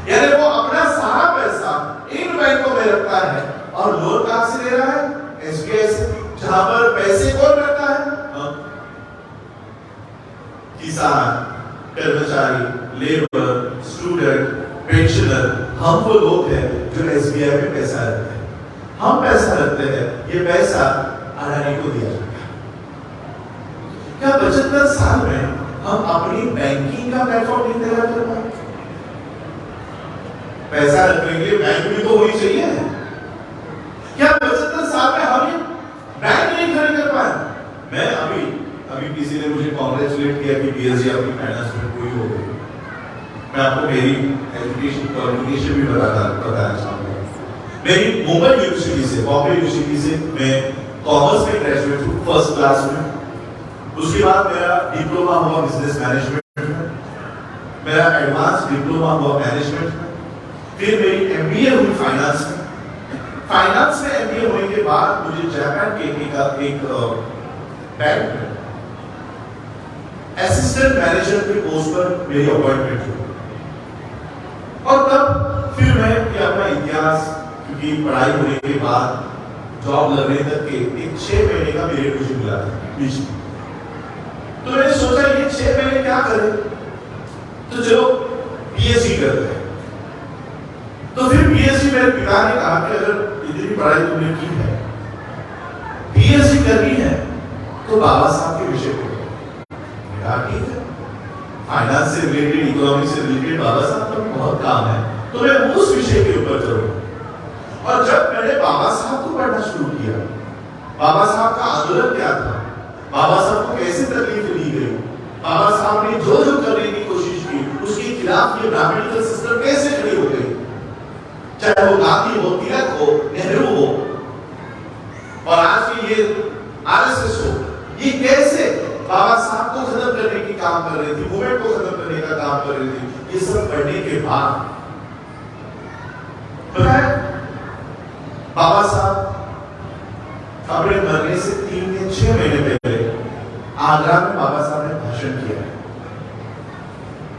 यानी वो अपना सारा पैसा इन बैंकों में रखता है और लोन कहां से ले रहा है? एसबीआई से, जहां पर पैसे कौन रखता है? किसान, कर्मचारी, लेबर, स्टूडेंट, पेंशनर, हम वो लोग हैं जो एसबीआई में पैसा रखते हैं। हम पैसा रखते हैं, ये पैसा अडानी को दिया जाता है। क्या 75 साल में हम अपनी बैंकिंग का प्लेटफॉर्म नहीं तैयार कर पाए? पैसा रखने के लिए बैंक भी तो होनी चाहिए। क्या 75 साल में हम बैंक नहीं खड़ी कर पाए? मैं अभी किसी ने मुझे कॉन्ग्रेचुलेट किया कि बीएसजी आपकी फाइनेंस में कोई हो गई। मैं आपको मेरी एजुकेशन क्वालिफिकेशन भी बताना चाहूंगा। मेरी मुंबई यूनिवर्सिटी से, बॉम्बे यूनिवर्सिटी से मैं कॉमर्स में ग्रेजुएट हूँ, फर्स्ट क्लास में। उसके बाद मेरा डिप्लोमा हुआ बिजनेस मैनेजमेंट में, मेरा एडवांस डिप्लोमा हुआ मैनेजमेंट में, फिर मेरी एमबीए हुई फाइनेंस में। फाइनेंस में एमबीए होने के बाद मुझे जापान के एक बैंक में असिस्टेंट मैनेजर के पोस्ट पर मेरी अपॉइंटमेंट हुई। और तब फिर मैं ये अपना इतिहास, क्योंकि पढ़ाई होने के बाद जॉब लगने तक के एक 6 महीने का पीरियड मुझे मिला था बीच में। तो मैंने सोचा ये 6 महीने क्या करें, तो चलो बीएससी करते हैं। तो फिर बीएससी मेरे पिता ने कहा कि अगर इतनी पढ़ाई तुमने की है, बीएससी करनी है, तो बाबा साहब के विषय को ठीक है, फाइनेंस से रिलेटेड, इकोनॉमिक्स से रिलेटेड बाबा साहब का बहुत काम है, तो मैं उस विषय के ऊपर चलूंगा। और जब मैंने बाबा साहब को पढ़ना शुरू किया, बाबा साहब का आंदोलन क्या था, बाबा साहब को कैसे तकलीफ दी गई, बाबा साहब ने जो जो करने की कोशिश की, उसके खिलाफ ये ब्राह्मणिकल सिस्टम कैसे खड़ी हो गई, चाहे वो गांधी हो, तिलक हो, नेहरू हो, और आज की ये आरएसएस हो, ये कैसे बाबा साहब को खत्म करने की काम कर रही थी, मूवमेंट को खत्म करने का काम कर रही थी। ये सब पढ़ने के बाद बाबा साहब अपने मरने से 3 या 6 महीने पहले आगरा में बाबा साहब ने भाषण किया।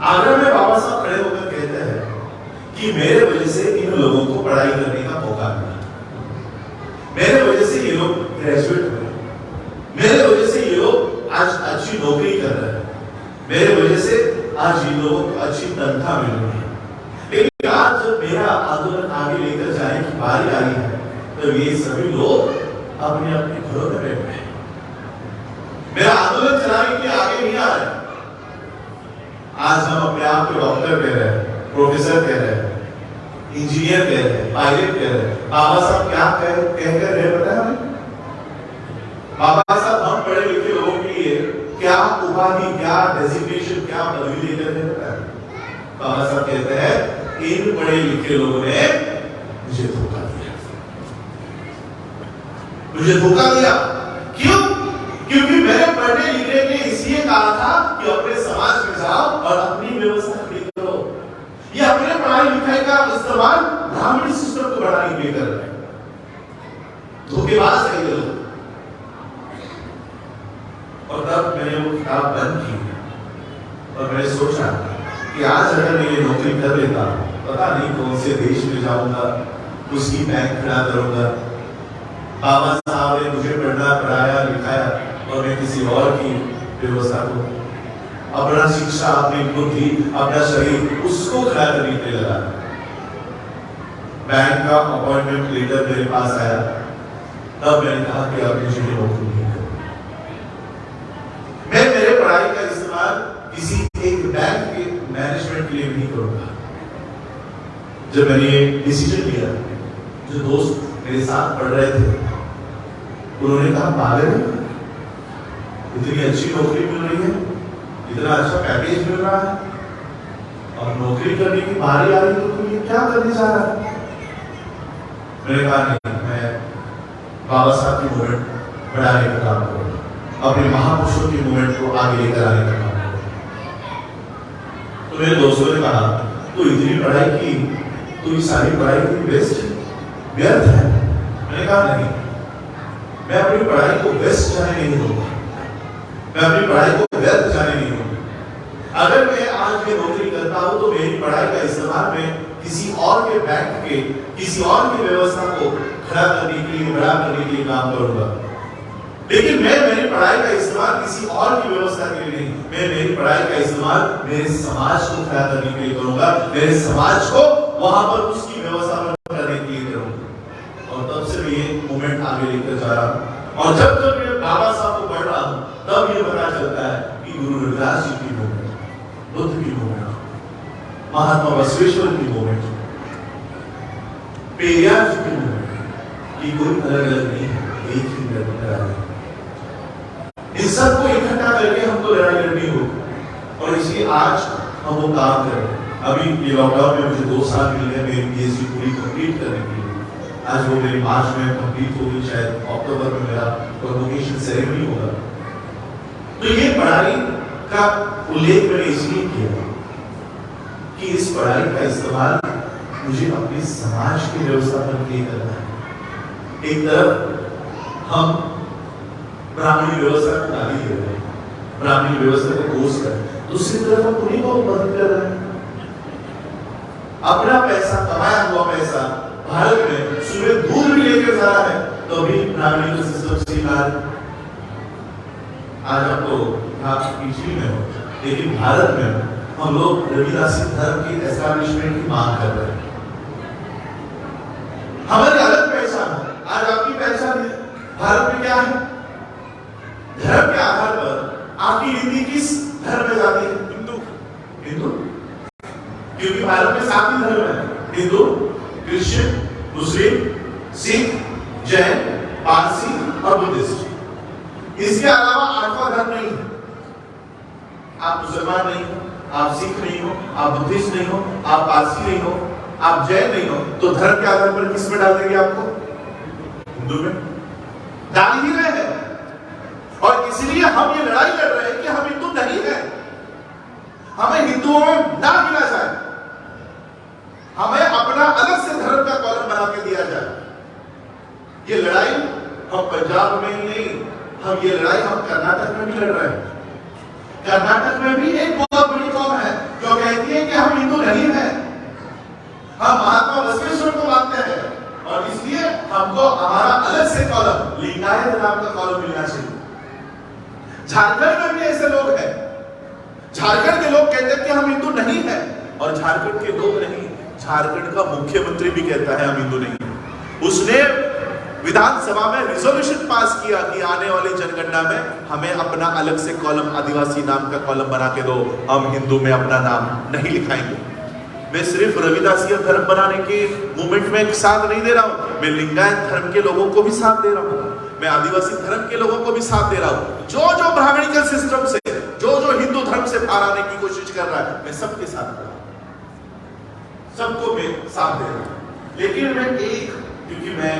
आगरा में बाबा साहब खड़े होकर कहते हैं कि मेरे वजह से इन लोगों को पढ़ाई करने का मौका मिला, मेरे वजह से ये लोग ग्रेजुएट हुए, मेरे वजह से ये लोग आज अच्छी नौकरी कर रहे हैं, मेरे वजह से आज इन लोगों को अच्छी तनख्वाह मिल रही है। लेकिन आज जब मेरा आंदोलन आगे लेकर जाने की बारी आई है, तो ये सभी लोग अपने अपने घरों में बैठे हैं, मेरा आंदोलन चलाने के लिए आगे नहीं आ रहे। आज हम अपने आप को डॉक्टर कह रहे हैं, प्रोफेसर कह रहे हैं, इंजीनियर कह रहे हैं, पायलट कह रहे हैं। बाबा साहब क्या कहकर रहे पता है हमें? बाबा साहब हम पढ़े लिखे लोगों के लिए क्या उपाधि, क्या डेजिग्नेशन, क्या पदवी देकर रहे पता है? बाबा साहब कहते हैं इन पढ़े लिखे लोगों ने मुझे धोखा दिया, मुझे धोखा दिया। क्यों? क्योंकि मैंने पढ़ने लिखने के इसलिए कहा था कि अपने समाज में जाओ और अपनी व्यवस्था खड़ी करो। ये अपने पढ़ाई लिखाई का इस्तेमाल ब्राह्मणी सिस्टम को बढ़ाने के लिए कर रहे हैं, धोखेबाज है ये लोग। और तब मैंने वो किताब बंद की और मैंने सोचा कि आज अगर मैं ये नौकरी कर लेता, पता नहीं कौन से देश में जाऊंगा, उसकी बैंक खड़ा करूंगा। बाबा साहब ने मुझे पढ़ना, पढ़ाया, लिखाया और मैं किसी और की व्यवस्था को, अपना शिक्षा, अपनी बुद्धि, अपना शरीर, उसको खड़ा करने के लिए लगा। बैंक का अपॉइंटमेंट लेटर मेरे पास आया, तब मैंने कहा कि अब मुझे नौकरी नहीं करनी। मैं मेरे पढ़ाई का इस्तेमाल किसी एक बैंक के मैनेजमेंट के लिए नहीं करूंगा। जब मैंने ये डिसीजन लिया, जो दोस्त मेरे साथ पढ़ रहे थे उन्होंने कहा पागल है, इतनी अच्छी नौकरी मिल रही है, इतना अच्छा पैकेज मिल रहा है और नौकरी करने की बारी आ रही है, तो तू ये क्या करने जा रहा है? मैंने कहा नहीं, मैं बाबा साहब की मूवमेंट बढ़ाने का काम करूंगा, अपने महापुरुषों की मूवमेंट को आगे लेकर आने का काम करूंगा। तो मेरे दोस्तों ने कहा तू इतनी पढ़ाई की, तू ये सारी पढ़ाई की वेस्ट व्यर्थ है। मैंने कहा नहीं, मैं अपनी पढ़ाई को वेस्ट जाने नहीं दूंगा, मैं अपनी पढ़ाई को व्यर्थ जाने नहीं दूंगा। अगर मैं आज ये नौकरी करता हूं तो मेरी पढ़ाई का इस्तेमाल मैं किसी और के बैंक के, किसी और की व्यवस्था को खड़ा करने के लिए, बड़ा करने के लिए काम करूंगा। लेकिन मैं मेरी पढ़ाई का इस्तेमाल किसी और की व्यवस्था के लिए नहीं, मैं मेरी पढ़ाई का इस्तेमाल मेरे समाज को खड़ा करने के लिए करूंगा, मेरे समाज को वहां पर उसकी व्यवस्था करने के लिए करूंगा। और तब से मैं ये मूवमेंट आगे लेकर जा रहा हूं। और जब मैं बाबा साहब को पढ़ रहा हूं, तब ये पता चलता रविदास जी की मूवमेंट, बुद्ध की मूवमेंट, महात्मा बसवेश्वर की मूवमेंट, पेरियार जी की मूवमेंट, ये कोई अलग अलग नहीं है, एक ही लड़ाई है। इन सबको इकट्ठा करके हमको लड़ाई लड़नी होगी, और इसलिए आज हम वो काम कर रहे हैं। अभी ये लॉकडाउन में मुझे 2 साल मिल गए मेरी पीएचडी पूरी कंप्लीट करने के लिए। आज वो मेरी मार्च में कंप्लीट होगी, शायद अक्टूबर में मेरा कन्वोकेशन सेरेमनी होगा। तो ये पढ़ाई का उल्लेख मैंने इसलिए किया कि इस पढ़ाई का इस्तेमाल मुझे अपने समाज की व्यवस्था पर के करना है। एक तरफ हम ब्राह्मणी व्यवस्था को गाली दे रहे हैं, ब्राह्मणी व्यवस्था को कोस कर रहे हैं, दूसरी तरफ हम उन्हीं को मदद कर रहे हैं। अपना पैसा, कमाया हुआ पैसा भारत में सुबह दूध भी लेकर जा रहा है तो भी ब्राह्मणी का सिस्टम स्वीकार। आज आप तो पीछे में हो, लेकिन भारत में हम लोग रविदासी धर्म की एस्टैब्लिशमेंट की मांग कर रहे हैं। हमारी अलग पहचान है। आज आपकी पहचान भारत में क्या है? धर्म के आधार पर आपकी रीति किस धर्म में जाती है? हिंदू। क्योंकि भारत में 7 ही धर्म है, हिंदू, क्रिश्चियन, मुस्लिम, सिख, जैन, पारसी और बुद्धिस्ट। इसके अलावा 8वां धर्म नहीं है। आप मुसलमान नहीं हो, आप सिख नहीं हो, आप बुद्धिस्ट नहीं हो, आप पारसी नहीं हो, आप जैन नहीं हो, तो धर्म के आधार पर किस में डाल देंगे आपको? हिंदू में डाल ही रहे हैं। और इसलिए हम ये लड़ाई लड़ रहे हैं कि हम हिंदू नहीं है, हमें हिंदुओं में ना गिना जाए, हमें अपना अलग से धर्म का कॉलम बना के दिया जाए। ये लड़ाई हम पंजाब में ही नहीं, हम ये लड़ाई हम कर्नाटक में भी लड़ रहे हैं। कर्नाटक में भी एक बहुत बड़ी कौम है जो कहती है कि हम हिंदू नहीं है, हम महात्मा बसवेश्वर को मानते हैं, और इसलिए हमको हमारा अलग से कॉलम, लिंगायत नाम का कॉलम मिलना चाहिए। झारखंड में भी ऐसे लोग हैं, झारखंड के लोग कहते हैं कि हम हिंदू नहीं है, और झारखंड के लोग नहीं, झारखंड का मुख्यमंत्री भी कहता है हम हिंदू नहीं। उसने विधानसभा में रिजोल्यूशन पास किया कि आने वाली जनगणना में हमें अपना अलग से कॉलम, आदिवासी नाम का कॉलम बना के दो, हम हिंदू में अपना नाम नहीं लिखाएंगे। मैं सिर्फ रविदासी धर्म बनाने के मूवमेंट में साथ नहीं दे रहा हूं, मैं लिंगायत धर्म के लोगों को भी साथ दे रहा हूं, मैं आदिवासी धर्म के लोगों को भी साथ दे रहा हूं। जो ब्राह्मणिकल सिस्टम से, जो हिंदू धर्म से पार आने की कोशिश कर रहा है, मैं सबके साथ कर रहा हूं, सबको मैं साथ दे रहा हूं। लेकिन मैं एक, क्योंकि मैं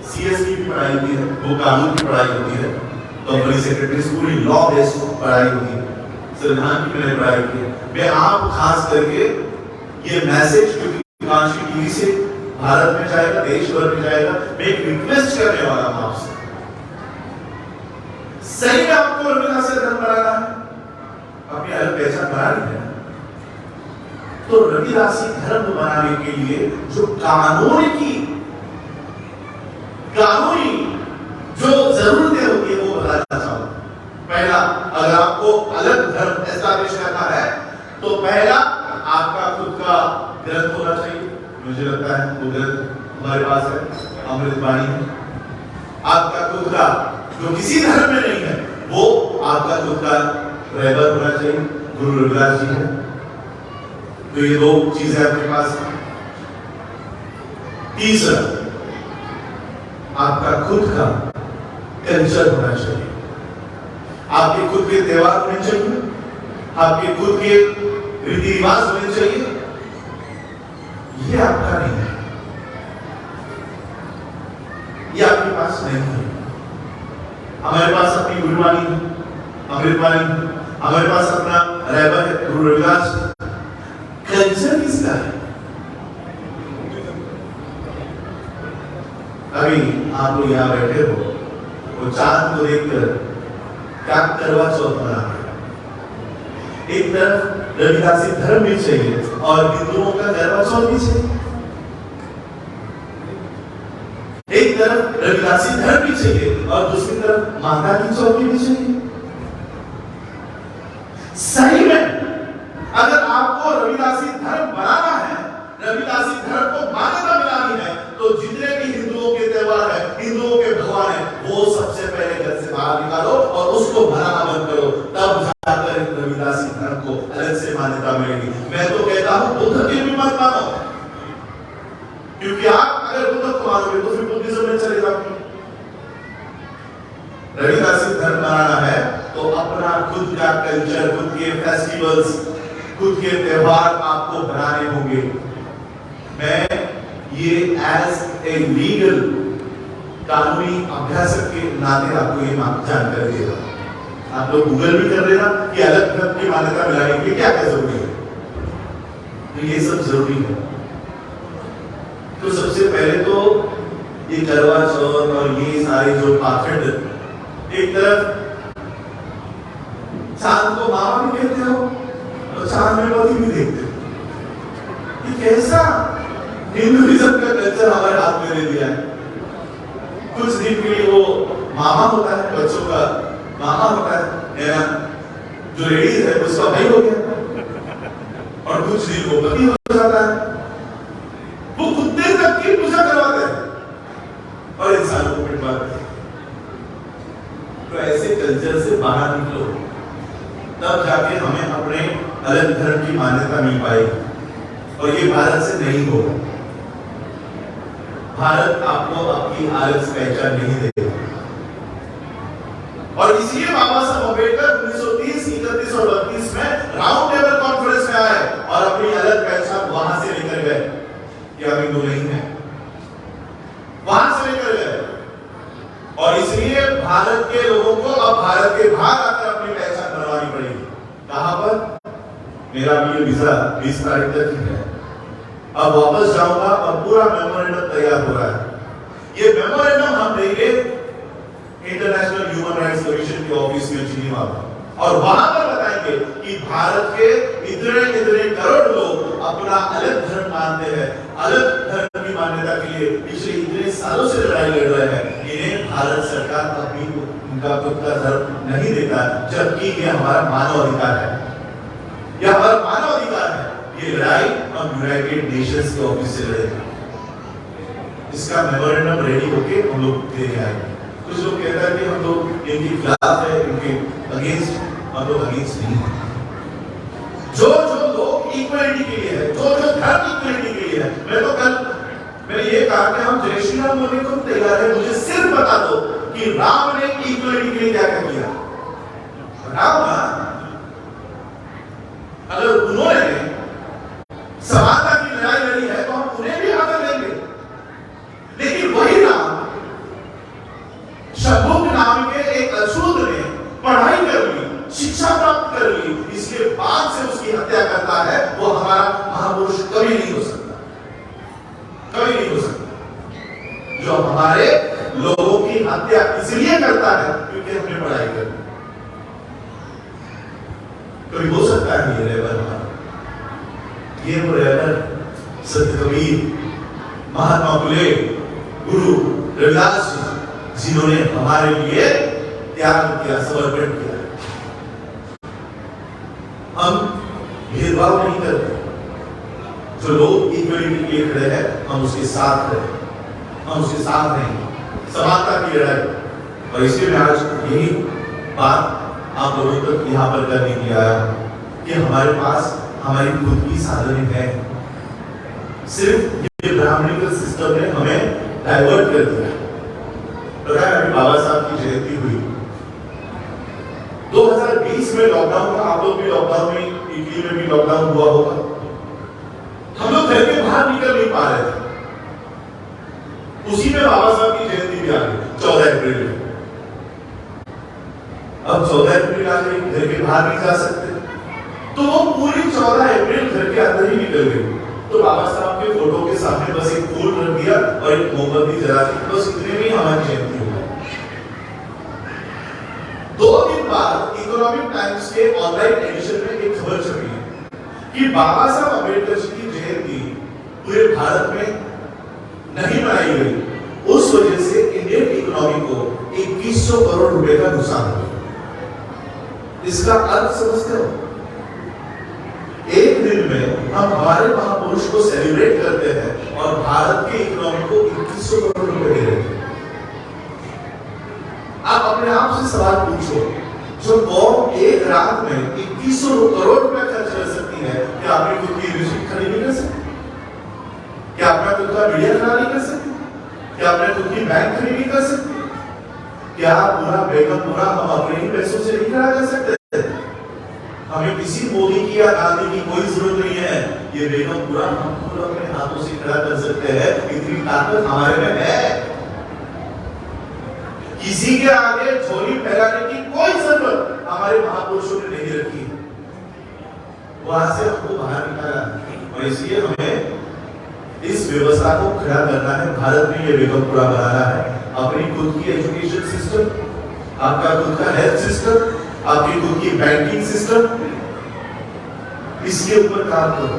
सीएस की भी पढ़ाई की है, वो कानून की पढ़ाई होती है, कंपनी सेक्रेटरी पूरी लॉ बेस्ड पढ़ाई होती है, संविधान की मैंने पढ़ाई की है। मैं आप खास करके ये मैसेज, क्योंकि कांशी टीवी से भारत में जाएगा, देश भर में जाएगा, मैं एक रिक्वेस्ट करने वाला हूं आपसे, सही में आपको रविदासी धर्म बनाना है, अपनी अलग पहचान बनानी है, तो रविदासी धर्म बनाने के लिए जो कानूनी जो जरूरतें होती है वो बताना चाहूंगा। पहला, अगर आपको अलग धर्म एस्टैब्लिश करना है तो पहला आपका खुद का ग्रंथ होना चाहिए। मुझे लगता है वो ग्रंथ हमारे पास है, अमृतवाणी है। आपका खुद का, जो किसी धर्म में नहीं है, वो आपका खुद का रहबर होना चाहिए, गुरु रविदास जी है। तो ये 2 चीजें आपके पास हैं। तीसरा, आपका खुद का कल्चर होना चाहिए, आपके खुद के त्योहार होने चाहिए, आपके खुद के रीति रिवाज होने चाहिए। ये आपका नहीं है, ये आपके पास नहीं है। हमारे पास अपनी गुरुवाणी है, अमृतवाणी है, हमारे पास अपना रहबर है, गुरु रविदास। कल्चर किसका है? अभी आप लोग यहाँ बैठे हो, वो चांद को देखकर क्या करवा चौथ मना रहे। एक तरफ रविदासी धर्म भी चाहिए और हिंदुओं का करवा चौथ भी चाहिए। एक तरफ रविदासी धर्म भी चाहिए और दूसरी तरफ माता की चौकी भी चाहिए। सही में अगर आपको रविदासी धर्म बनाना है, रविदासी धर्म को मान्यता मिलानी है, तो जितने भी हिंदुओं के त्योहार है, हिंदुओं के भगवान है, वो सबसे पहले घर से बाहर निकालो और उसको बनाना बंद करो, तब जाकर पड़ेगी। मैं तो कहता हूं बुद्ध की भी मत मानो, क्योंकि आप अगर बुद्ध को मानोगे तो फिर बुद्धिज्म में चले जाओगे। रविदासी धर्म बनाना है तो अपना खुद का कल्चर, खुद के फेस्टिवल्स, खुद के त्योहार आपको बनाने होंगे। मैं ये एज ए लीगल कानूनी अभ्यासक के नाते आपको ये जानकारी दे रहा हूं। आप लोग गूगल भी कर लेना कि अलग धर्म की मान्यता मिलाने के लिए क्या क्या जरूरी है, तो ये सब जरूरी है। तो सबसे पहले तो ये करवा चौथ और ये सारे जो पाखंड, एक तरफ चांद को मामा भी कहते हो और चांद में पति भी देखते हो। ये कैसा हिंदुइज्म का कल्चर हमारे हाथ में ले लिया है। कुछ दिन के लिए वो मामा होता है, बच्चों का मामा होता है ना, जो लेडीज है उसका भाई हो गया, और कुछ दिन वो पति हो जाता है। वो कुत्ते तक की पूजा करवाते हैं और इंसानों को पिटवाते हैं। तो ऐसे कल्चर से बाहर निकलो, तब जाके हमें अपने अलग धर्म की मान्यता मिल पाएगी, और ये भारत से नहीं होगा। भारत आपको आपकी अलग पहचान नहीं देगा, और इसलिए बाबा साहब अम्बेडकर 1930, 31 और 32 में राउंड टेबल कॉन्फ्रेंस में आए और अपनी अलग पहचान वहां से लेकर गए कि हम हिंदू नहीं है, वहां से लेकर गए। और इसलिए भारत के लोगों को अब भारत के बाहर आकर अपनी पहचान बनवानी पड़ेगी। कहां पर? मेरा भी वीजा 20 तारीख तक है, अब वापस जाऊंगा और पूरा मेमोरेंडम तैयार हो रहा है। ये मेमोरेंडम हम देंगे इंटरनेशनल ह्यूमन राइट्स कमीशन के ऑफिस में जिनेवा में, और वहां पर बताएंगे कि भारत के इतने करोड़ लोग अपना अलग धर्म मानते हैं, अलग धर्म की मान्यता के लिए पिछले इतने सालों से लड़ाई लड़ रहे हैं। इन्हें भारत सरकार अपनी उनका खुद का धर्म नहीं देता, जबकि ये हमारा मानव अधिकार है, यह हमारा मानव अधिकार है। ये लड़ाई हम यूनाइटेड नेशंस के ऑफिस से लड़ेंगे। इसका मेमोरेंडम रेडी होके हम लोग देने आएंगे। कुछ लोग कहते हैं कि हम लोग इनके खिलाफ है, इनके अगेंस्ट, हम लोग अगेंस्ट नहीं है। जो लोग इक्वलिटी के लिए है, जो धर्म इक्वलिटी के लिए है, मैं तो कल मैंने ये कहा कि हम जय श्री राम बोलने को तैयार है, मुझे सिर्फ बता दो कि राम ने इक्वलिटी के लिए क्या क्या किया। बताओ ना, अगर उन्होंने समानता की लड़ाई लड़ी है तो हम उन्हें भी आदर देंगे। लेकिन वही राम, शंभुक नाम के एक अछूत ने पढ़ाई कर ली, शिक्षा प्राप्त कर ली, इसके बाद से उसकी हत्या करता है, वो हमारा महापुरुष कभी नहीं हो सकता, कभी नहीं हो सकता। जो हमारे लोगों की हत्या इसलिए करता है क्योंकि हमने पढ़ाई कर ली। कभी हो सकता है ये लेवल हमारा, ये वो लेवल संत कबीर, महात्मा फुले, गुरु रविदास जी जिन्होंने हमारे लिए त्याग किया, समर्पण किया। हम भेदभाव नहीं करते, जो लोग इक्वलिटी के लिए खड़े हैं हम उसके साथ रहे, हम उसके साथ रहेंगे, समानता की लड़ाई। और इसलिए मैं आज यही बात आप लोगों तक यहाँ पर करने के लिए आया कि हमारे पास हमारी खुद की साधनें हैं। सिर्फ ये ब्राह्मणिकल सिस्टम ने हमें डाइवर्ट कर दिया। पता है अभी बाबा साहब की जयंती हुई 2020 में, लॉकडाउन था, आप लोग भी लॉकडाउन में, इटली में भी लॉकडाउन हुआ होगा। हम लोग घर के बाहर निकल नहीं पा रहे थे, उसी में बाबा साहब की जयंती भी आ गई 14 अप्रैल में। अब 14 अप्रैल आ गई, घर के बाहर नहीं जा सकते, तो वो पूरी 14 अप्रैल घर के अंदर ही निकल गई। तो बाबा साहब के फोटो के सामने बस एक फूल रख दिया और एक मोमबत्ती जला दी, बस इतने में हमारी जयंती हो गई। 2 दिन बाद इकोनॉमिक टाइम्स के ऑनलाइन एडिशन में एक खबर छपी कि बाबा साहब अम्बेडकर जी की जयंती पूरे भारत में नहीं मनाई गई। उस वजह से इंडियन इकोनॉमी को 2100 करोड़ रुपए का नुकसान हुआ। इसका अर्थ समझते हो? एक दिन में हम हमारे महापुरुष को सेलिब्रेट करते हैं और भारत के इकोनॉमी को 2100 करोड़ रुपए दे रहे हैं। आप अपने आप से सवाल पूछो, जो कौम एक रात में 2100 करोड़ रुपए खर्च कर सकती है, क्या मीडिया खड़ा नहीं कर सकते? क्या अपने खुद की बैंक खड़ी नहीं कर सकते? क्या पूरा बेगमपुरा हम अपने ही पैसों से नहीं खड़ा कर सकते? हमें किसी मोदी की या गांधी की कोई जरूरत नहीं है। ये बेगमपुरा हम खुद अपने हाथों से खड़ा कर सकते हैं। इतनी ताकत हमारे में है। किसी के आगे झोली फैलाने की कोई जरूरत हमारे महापुरुषों ने नहीं रखी। वहां से हमको बाहर निकाला और इसलिए हमें इस व्यवस्था को खड़ा करना है। भारत में ये बेगमपुरा बनाना है। अपनी खुद की एजुकेशन सिस्टम, आपका खुद का हेल्थ सिस्टम, आपकी खुद की बैंकिंग सिस्टम, इसके ऊपर काम करो।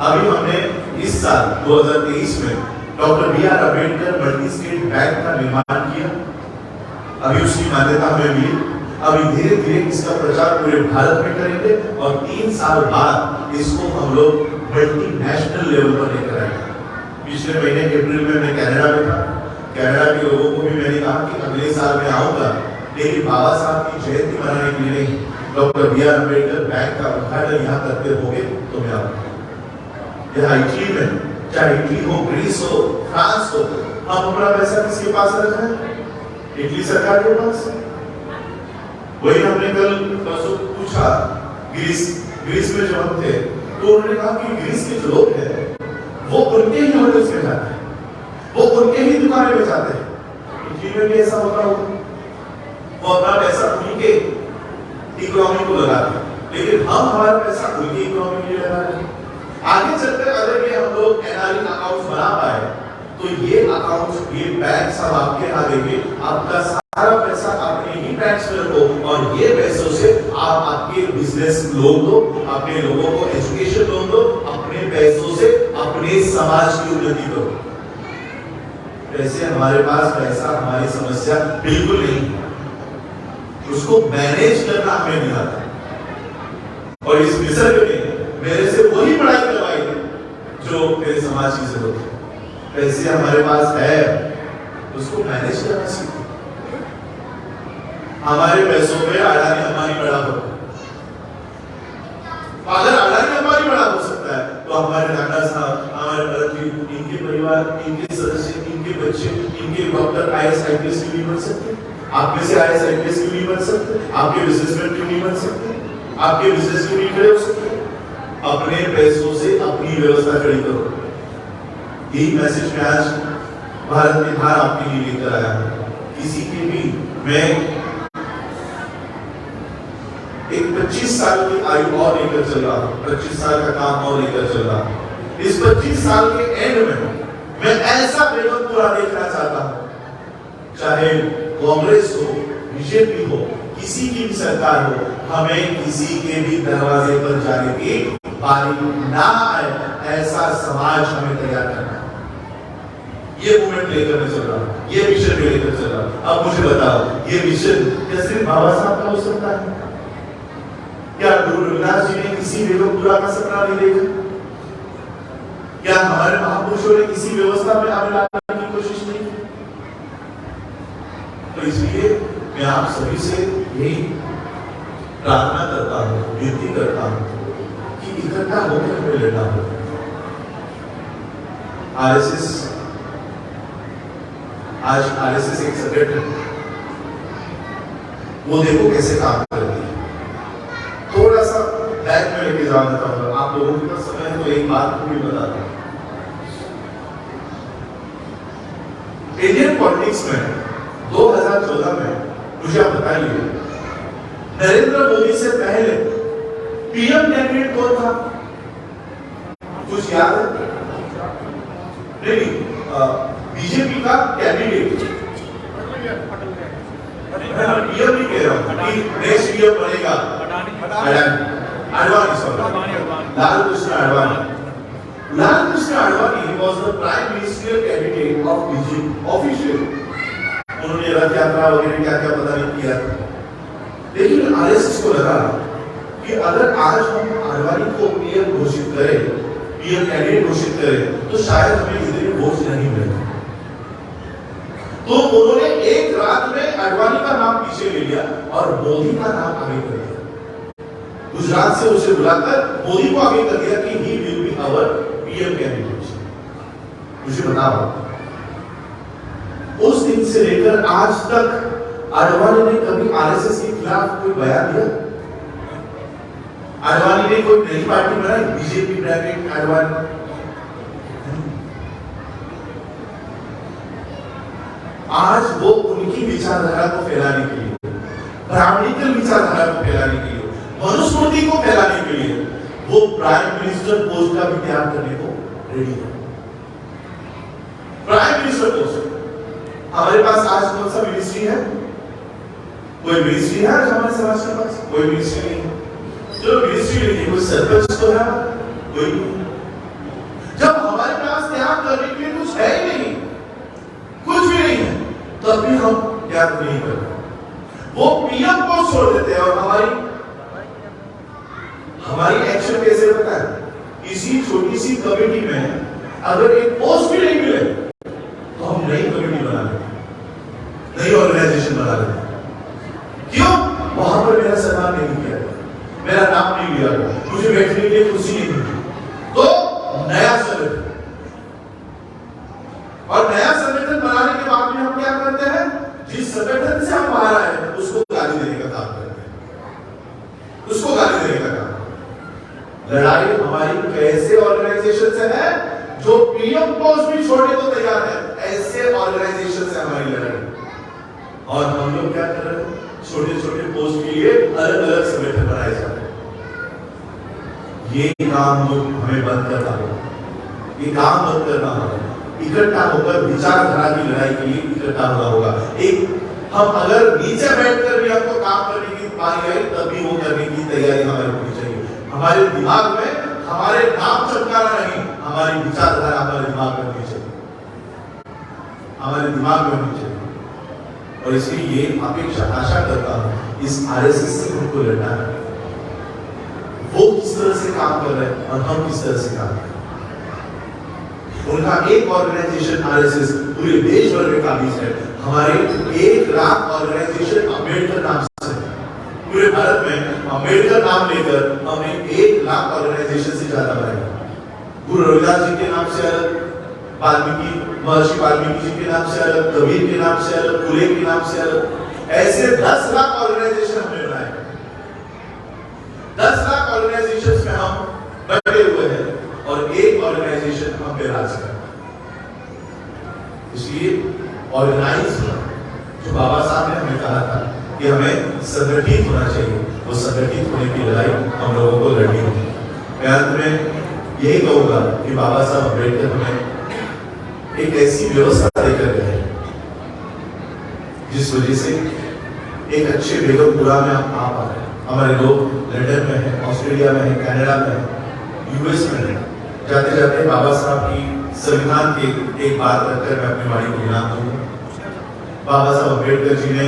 अभी हमने इस साल 2023 में doctor B R. Ambedkar multi state bank का निर्माण किया। अभी उसकी मान्यता हमें मिली। अभी धीरे धीरे इसका प्रचार पूरे भारत में करेंगे और 3 साल बाद इसको हम लोग मल्टीनेशनल लेवल पर लेकर आएंगे। पिछले महीने अप्रैल में मैं कनाडा में था। कनाडा के लोगों को भी मैंने कहा कि अगले साल में आऊंगा, लेकिन बाबा साहब की जयंती मनाने के लिए नहीं, डॉक्टर बी.आर. अम्बेडकर बैंक का उद्घाटन यहाँ करते होंगे तो मैं आऊंगा। यहाँ इटली में, चाहे इटली हो, ग्रीस हो, फ्रांस हो, हम अपना पैसा किसके पास रखा है? इटली सरकार के पास। वही हमने कल परसों पूछा ग्रीस में जब हम थे तो उन्होंने कहा कि ग्रीस के जो लोग हैं वो उनके ही होटल्स में जाते हैं, वो उनके ही दुकानें में जाते हैं। इटली में भी ऐसा होता होगा। वो अपना पैसा उनके इकोनॉमी को लगाते हैं, लेकिन हम हमारा पैसा उनकी इकोनॉमी के लिए लगा रहे हैं। आगे चलकर अगर ये हम लोग एनआरई अकाउंट बना पाए तो ये अकाउंट, ये बैंक सब आपके यहाँ देंगे। आपका सारा पैसा अपने ही बैंक में रखो और ये पैसों से आप आपके बिजनेस लोन दो, अपने लोगों को एजुकेशन लोन दो, अपने पैसों से अपने समाज की उन्नति करो। वैसे हमारे पास पैसा हमारी समस्या बिल्कुल नहीं, उसको मैनेज करना हमें नहीं आता। और इस निसर्ग ने मेरे से वही पढ़ाई करवाई जो मेरे समाज की जरूरत है। पैसे हमारे पास है, उसको मैनेज करना सीखो। हमारे पैसों पे अडानी अंबानी बड़ा हो। अगर अडानी अंबानी बड़ा हो सकता है तो हमारे नाना साहब, हमारे भारत इनके परिवार, इनके सदस्य, इनके बच्चे, इनके डॉक्टर, IAS IPS क्यों नहीं बन सकते? आप में से IAS IPS क्यों नहीं बन सकते? आपके बिजनेसमैन क्यों नहीं बन सकते? आपके बिजनेस क्यों नहीं खड़े हो सकते? अपने पैसों से अपनी व्यवस्था खड़ी करो। यही मैसेज मैं आज भारत के बाहर आपके लिए लेकर आया हूं। किसी के भी, मैं एक 25 साल की आयु और लेकर चल रहा हूं, 25 साल का काम और लेकर चल रहा हूं। इस 25 साल के एंड में मैं ऐसा बेगमपुरा देखना चाहता हूं, चाहे कांग्रेस हो, बीजेपी हो, किसी की भी सरकार हो, हमें किसी के भी दरवाजे पर जाने की बारी ना आए, ऐसा समाज हमें तैयार करना है। ये मूवमेंट लेकर मैं चल रहा हूं, ये मिशन लेकर चल रहा हूं। अब मुझे बताओ, ये मिशन क्या सिर्फ बाबा साहब का हो सकता है? क्या गुरु रविदास जी ने किसी बेगमपुरा का सपना नहीं देखा? क्या हमारे महापुरुषों ने किसी व्यवस्था में हमें लाने की कोशिश नहीं की? तो इसलिए मैं आप सभी से यही प्रार्थना करता हूं, विनती करता हूं कि इकट्ठा होकर हमें लड़ना होगा। आरएसएस, आज आरएसएस एक संगठन, वो देखो कैसे काम करती है। थोड़ा सा बैक में लेके जाना चाहूंगा, आप लोगों के पास समय है तो एक बात को भी बताता हूं। इंडियन पॉलिटिक्स में 2014 में मुझे आप बताइए, नरेंद्र मोदी से पहले पीएम कैंडिडेट कौन था? कुछ याद है? नहीं, बीजेपी का कैंडिडेट, मैं पीएम नहीं कह रहा हूं कि नेक्स्ट पीएम बनेगा Advani, Lal Krishna Advani. Lal Krishna Advani was the prime ministerial candidate of BJP officially। उन्होंने रथ यात्रा वगैरह क्या क्या पता नहीं किया, लेकिन आरएसएस को लगा कि अगर आज हम अडवाणी को पीएम घोषित करें, पीएम कैंडिडेट घोषित करें, तो शायद हमें इतने वोट नहीं मिलेंगे। तो उन्होंने एक रात में अडवाणी का नाम पीछे ले लिया और मोदी का नाम आगे कर दिया। गुजरात से उसे बुलाकर मोदी को आगे कर दिया कि he will be our PM candidate. मुझे बताओ, उस दिन से लेकर आज तक आडवाणी ने कभी आरएसएस के खिलाफ कोई बयान दिया? आडवाणी ने कोई नई पार्टी बनाई, बीजेपी ब्रैकेट आडवाणी? आज वो उनकी विचारधारा को फैलाने के लिए, ब्राह्मणिकल विचारधारा को फैलाने के लिए, मनुस्मृति को फैलाने के लिए वो प्राइम मिनिस्टर पोस्ट का भी त्याग करने को रेडी है। प्राइम मिनिस्टर पोस्ट हमारे पास आज कौन सा मिनिस्ट्री है? कोई मिनिस्ट्री है आज हमारे समाज के पास? कोई मिनिस्ट्री नहीं है। जो मिनिस्ट्री नहीं है, कोई सरपंच तो है? कोई नहीं। जब हमारे पास त्याग करने के लिए कुछ है ही नहीं, कुछ भी नहीं है, तब भी हम त्याग नहीं करते। वो पीएम को छोड़ देते हैं। और हमारी एक्शन कैसे पता है? किसी छोटी सी कमेटी में अगर एक पोस्ट भी नहीं मिले तो हम नई कमेटी बना लेते, नई ऑर्गेनाइजेशन बना लेते। क्यों? वहां पर मेरा सम्मान नहीं किया गया, मेरा नाम नहीं लिया गया, मुझे बैठने के लिए कुर्सी नहीं मिली, तो नया संगठन। और नया संगठन बनाने के बाद में हम क्या करते हैं? जिस संगठन से हम बाहर आए उसको गाली देने का काम करते हैं, उसको गाली देने का काम। लड़ाई हमारी कैसे ऑर्गेनाइजेशन से है? जो पीएम पोस्ट भी छोड़ने को तैयार है, ऐसे ऑर्गेनाइजेशन से हमारी लड़ाई। और हम लोग क्या कर रहे हैं? छोटे छोटे पोस्ट के लिए अलग अलग संगठन बनाए जा रहे हैं। ये काम हमें बंद करना होगा, ये काम बंद करना होगा। इकट्ठा होकर विचारधारा की लड़ाई के लिए इकट्ठा होना होगा। एक हम अगर नीचे बैठकर भी हमको काम करने की बारी आई, तब भी वो करने की तैयारी हमारी होनी चाहिए। हमारे दिमाग में हमारे नाम चमकाना नहीं, हमारी विचारधारा हमारे दिमाग में होनी चाहिए, हमारे दिमाग में होनी चाहिए। और इसलिए ये अपेक्षा आशा करता हूं इस आरएसएस से हमको लड़ना है। वो किस तरह से काम कर रहे हैं और हम किस तरह से काम कर रहे हैं। उनका एक ऑर्गेनाइजेशन आरएसएस पूरे देश भर में काबिज है। हमारे 1 लाख ऑर्गेनाइजेशन अम्बेडकर नाम से, पूरे भारत में अम्बेडकर नाम लेकर हमने 1 लाख ऑर्गेनाइजेशन से ज्यादा बनाए। गुरु रविदास जी के नाम से अलग, महर्षि वाल्मीकि जी के नाम से अलग, कबीर के नाम से अलग, फुले के नाम से अलग, ऐसे 10 लाख ऑर्गेनाइजेशन हमने बनाए। 10 लाख ऑर्गेनाइजेशन में हम बटे हुए हैं और एक ऑर्गेनाइजेशन हम पे राज कर। इसलिए ऑर्गेनाइज, जो बाबा साहब ने हमें कहा था कि हमें संगठित होना चाहिए, वो संगठित होने की लड़ाई हम लोगों को लड़नी होगी। मैं अंत में यही कहूंगा कि बाबा साहब अम्बेडकर हमें एक ऐसी व्यवस्था देकर गए जिस वजह से एक अच्छे बेगमपुरा में हम आ पा रहे हैं। हमारे लोग लंदन में है, ऑस्ट्रेलिया में है, कनाडा में है, यूएस में है। जाते जाते बाबा साहब की संविधान की एक बात रखकर मैं अपनी वाणी को विराम दूंगा। बाबा साहब अम्बेडकर जी ने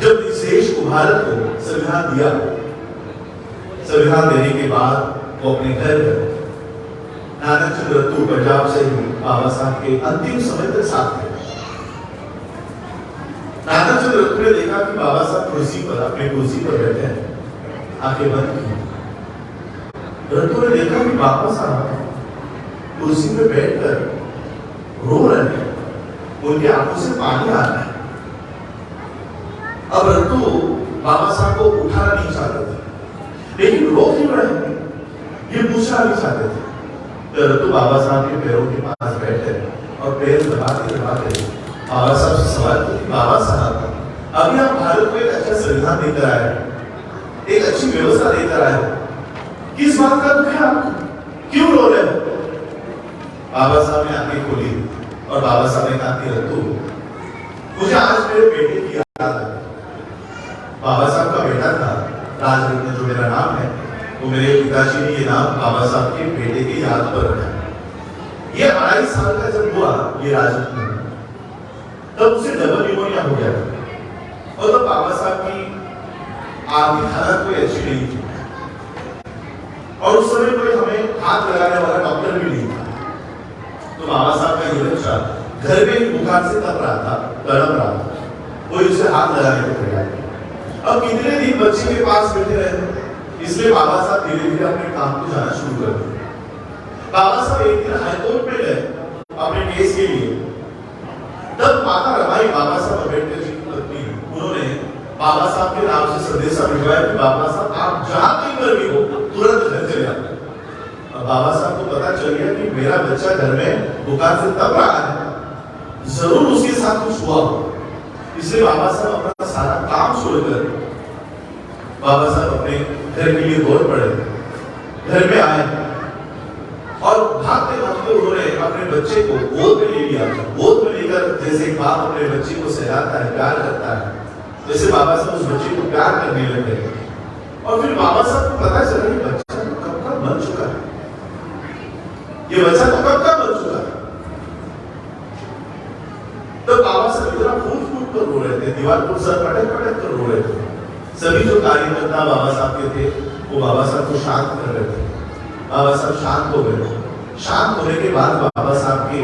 जब इस देश को, भारत को संविधान दिया, संविधान देने के बाद वो अपने घर गए। नानक चंद्र रत्तू पंजाब से ही बाबा साहब के अंतिम समय तक साथ थे। नानक चंद्र रत्तू ने देखा कि बाबा साहब कुर्सी पर, अपने कुर्सी पर बैठे हैं, आंखें बंद की। रत्तू ने देखा कि बाबा साहब कुर्सी पे बैठकर रो रहे हैं, उनकी आंखों से पानी आ रहा है। अब रत्तू बाबा साहब को उठाना नहीं चाहते थे, लेकिन रो क्यों रहे हैं ये पूछना नहीं चाहते थे। तो रत्तू बाबा साहब के पैरों के पास बैठे और पैर दबाते दबाते बाबा साहब से सवाल किया, बाबा साहब अभी आप भारत को एक अच्छा संविधान देकर आए, एक अच्छी व्यवस्था देकर आए, किस बात का दुख है आपको, क्यों रो रहे हो? बाबा साहब ने आंखें खोली और बाबा साहब ने कहा कि रत्तू, मुझे आज मेरे बेटे की याद आ गई। बाबा साहब का बेटा था राजरत्न, जो मेरा नाम है, तो मेरे पिताजी ने ये नाम बाबा साहब के बेटे की याद पर रखा। ये 2.5 साल का जब हुआ ये राजरत्न, तब उसे डबल निमोनिया हो गया और तब बाबा साहब की आर्थिक हालत कोई अच्छी नहीं थी और उस समय कोई हमें हाथ लगाने वाला डॉक्टर भी नहीं था। तो बाबा साहब का ये बच्चा घर में ही बुखार से तप रहा था, तड़प रहा था, कोई उसे हाथ लगाने को तैयार नहीं। अब कितने दिन बच्चे के पास बैठे रहे, इसलिए बाबा साहब धीरे धीरे अपने काम को जाना शुरू कर दिया। बाबा साहब एक दिन हाईकोर्ट में गए अपने केस के लिए, तब माता रमाई बाबा साहब अम्बेडकर जी की पत्नी, उन्होंने बाबा साहब के नाम से संदेशा भिजवाया कि बाबा साहब आप जहां कहीं पर भी हो तुरंत घर चले आए। बाबा साहब को पता चल गया कि मेरा बच्चा घर में बुखार से तब रहा है, जरूर उसके साथ कुछ हुआ हो। इसलिए बाबा साहब अपना सारा काम छोड़कर बाबा साहब अपने घर के लिए दौड़ पड़े, घर में आए और भागते भागते उन्होंने अपने बच्चे को गोद में ले लिया। गोद में लेकर जैसे एक बाप अपने बच्चे को सहलाता है, प्यार करता है, जैसे बाबा साहब उस बच्चे को प्यार करने लगे। और फिर बाबा साहब को पता चला कि बच्चा तो कब का बन चुका है, ये बच्चा तो कब का बन चुका है। तो बाबा साहब इतना फूट फूट कर रो रहे थे, दीवार पर सर पटक पटक कर रो रहे थे। सभी जो कार्यकर्ता बाबा साहब के थे वो बाबा साहब को शांत कर रहे थे। बाबा साहब शांत हो गए। शांत होने के बाद बाबा साहब के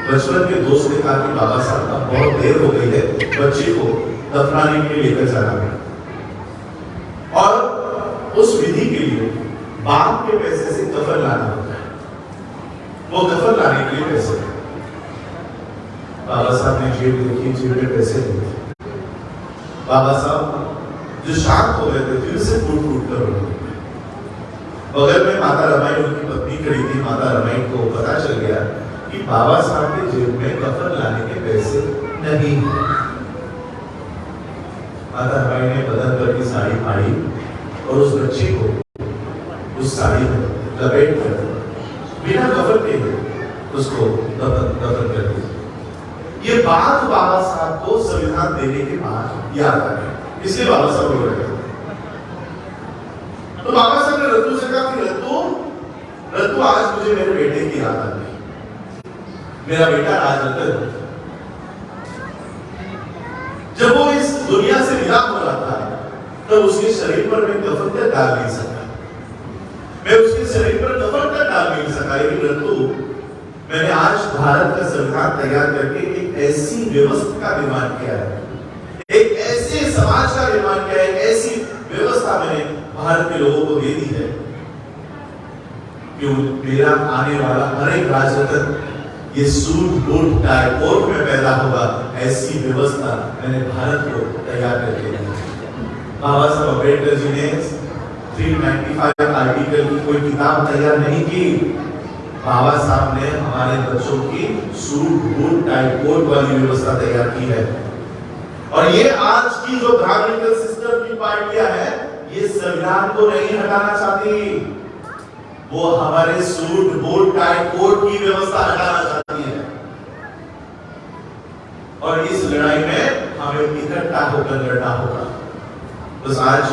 बचपन के दोस्त ने कहा कि बाबा साहब अब बहुत देर हो गई है, बच्चे को दफनाने के लिए लेकर जाना है और उस विधि के लिए बाप के पैसे से कफन लाना होता है। वो कफन लाने के लिए पैसे, बाबा साहब ने जेब देखी, जेब में पैसे दिए। बाबा साहब जो शांत हो गए थे फिर से फूट फूट कर रोने लगे। बगल में माता रमाई उनकी पत्नी खड़ी थी। माता रमाई को पता चल गया कि बाबा साहब के जेब में कफन लाने के पैसे नहीं। माता रमाई ने बदन पर की साड़ी फाड़ी और उस बच्चे को उस साड़ी में लपेट कर बिना कफन के उसको दफन कर दिया। ये बात बाबा साहब को संविधान देने के बाद याद आ गई, इसलिए बाबा साहब रो रहे थे। तो बाबा साहब ने रत्तू से कहा कि रत्तू आज मुझे मेरे बेटे की याद आ गई, मेरा बेटा राजरतन जब वो इस दुनिया से विदा हो रहा था तब उसके शरीर पर मैं कफन तक डाल नहीं सका, मैं उसके शरीर पर कफन तक डाल नहीं सका। लेकिन रत्तू, मैंने आज भारत का संविधान तैयार करके एक ऐसी व्यवस्था का निर्माण किया है, एक ऐसे समाज का निर्माण किया है, एक ऐसी व्यवस्था मैंने भारत के लोगों को दे दी है कि मेरा आने वाला हर एक राजरतन ये सूट बूट टाई कोट में पैदा होगा, ऐसी व्यवस्था मैंने भारत को तैयार करके दी। बाबा साहब अम्बेडकर जी ने 395 आर्टिकल की कोई किताब तैयार नहीं की। बाबा साहब ने हमारे बच्चों की सूट बूट टाई कोट वाली व्यवस्था तैयार की है। और ये आज की जो धार्मिक सिस्टम की पार्टियां हैं, ये संविधान को नहीं हटाना चाहती, वो हमारे सूट बूट टाई कोट की व्यवस्था हटाना चाहती है। और इस लड़ाई में हमें इकट्ठा होकर लड़ना होगा। बस आज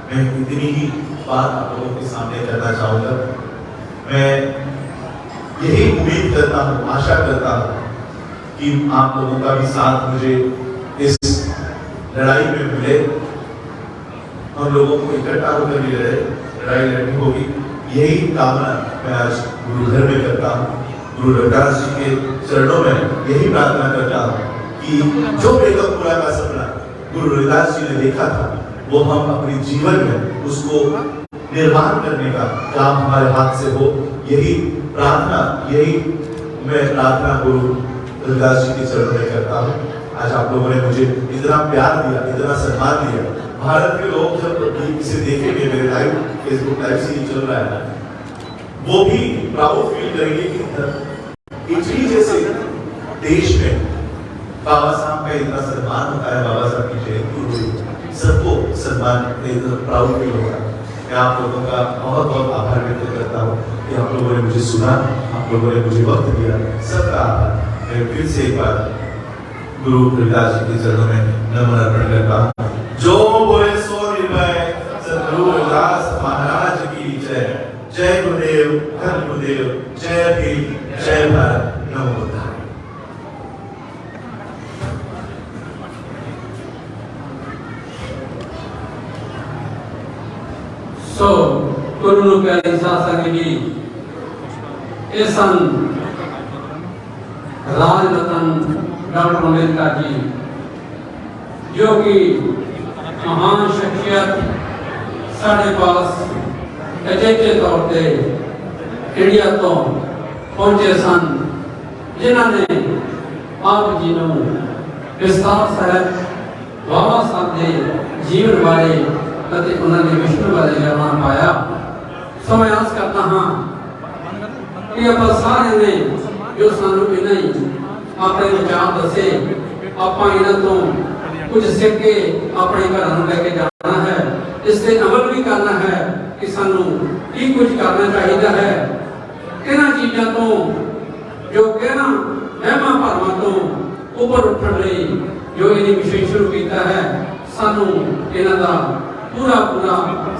मैं इतनी ही बात आप लोगों के सामने करना चाहूंगा। मैं यही उम्मीद करता हूं, आशा करता हूं कि आप लोगों का भी साथ मुझे इस लड़ाई में मिले। हम लोगों को इकट्ठा होकर ये लड़ाई लड़नी होगी। यही कामना मैं आज गुरु घर में करता हूँ, गुरु रविदास जी के चरणों में यही प्रार्थना करता हूँ कि जो बेगमपुरा का सपना गुरु रविदास जी ने देखा था वो हम अपने जीवन में उसको निर्माण करने का काम हमारे हाथ से हो। यही प्रार्थना, यही मैं प्रार्थना गुरु रविदास जी के चरणों में करता हूँ। आज आप लोगों ने मुझे इतना प्यार दिया, इतना सम्मान दिया। भारत के लोग जब इसे देखेंगे, मेरे लाइव फेसबुक लाइव से ही चल रहा है, वो भी प्राउड फील करेंगे कि इटली जैसे देश में बाबा साहब का इतना सम्मान होता है, बाबा साहब की जयंती हुई, सबको सम्मान प्राउड फील होगा। मैं आप लोगों का बहुत बहुत आभार व्यक्त करता हूँ कि आप लोगों ने मुझे सुना, आप लोगों ने मुझे वक्त दिया, सबका आभार। मैं फिर से एक बार गुरु रविदास जी के चरणों में नमन अर्पण करता हूँ। जो बोले सो निर्भय, सद्गुरु रविदास महाराज की जय। जय गुरुदेव, धन गुरुदेव, जय भीम, जय भारत, नमो बुद्धाय। So, Guru Pyari Sasang ji, एसन राजरतन डॉक्टर अम्बेडकर जी, जो कि महान शख्सियत साढ़े पास अजय के तौर पर इंडिया तो पहुंचे सन, जिन्होंने आप जी को विस्तार साहब बाबा साहब के जीवन बारे उन्होंने विष्णु बारे जाना पाया। सो मैं आस करता हाँ कि आप सारे ने जो सानू इन्हें अपने विचार दसे, आप इन्हों तो कुछ सीख के अपने घर लेके जाना है, इससे अमल भी करना है कि सानू की कुछ करना चाहिए है। किन्ह चीज़ों तो जो कहना वहमा भरमा तो ऊपर उठने लिए जो इन्हें मिशन शुरू किया है, सानू इन्हों का पूरा पूरा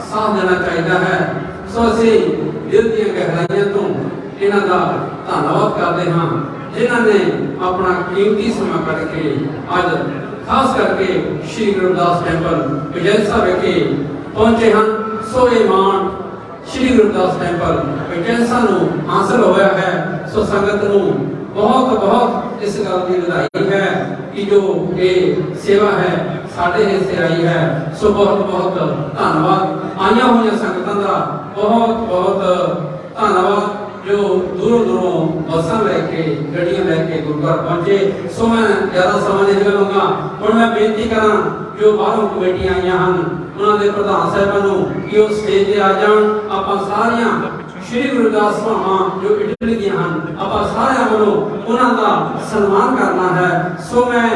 साथ देना चाहिए है। सो असी दिल दी गहराइयां तो इन्हों का धन्यवाद करते हाँ, जिन्होंने अपना कीमती समय करके अज खास करके श्री गुरु रविदास टेंपल विजयसा विखे पहुंचे हैं। सो ये मान श्री गुरु रविदास टेंपल विजयसा हासिल होया है। सो संगत नूं बहुत बहुत इस गल की बधाई है कि जो ये सेवा है साढ़े हिस्से आई है। सो बहुत बहुत धन्यवाद आईया हुई संगतां दा, बहुत बहुत धन्यवाद जो दूरों दूरों बसा लैके गड्डियां लैके गुरुद्वारा पहुंचे। सो मैं ज्यादा समय नहीं लूंगा, हुण मैं बेनती करा जो बाहरों कमेटियां आईयां हन उन्होंने प्रधान साहिबां कि वो स्टेज ते आ जाण। आपां सारियां श्री गुरु रविदास भावां जो इटली दी हन आपां सारियां वालों उन्हां दा सन्मान करना है। सो मैं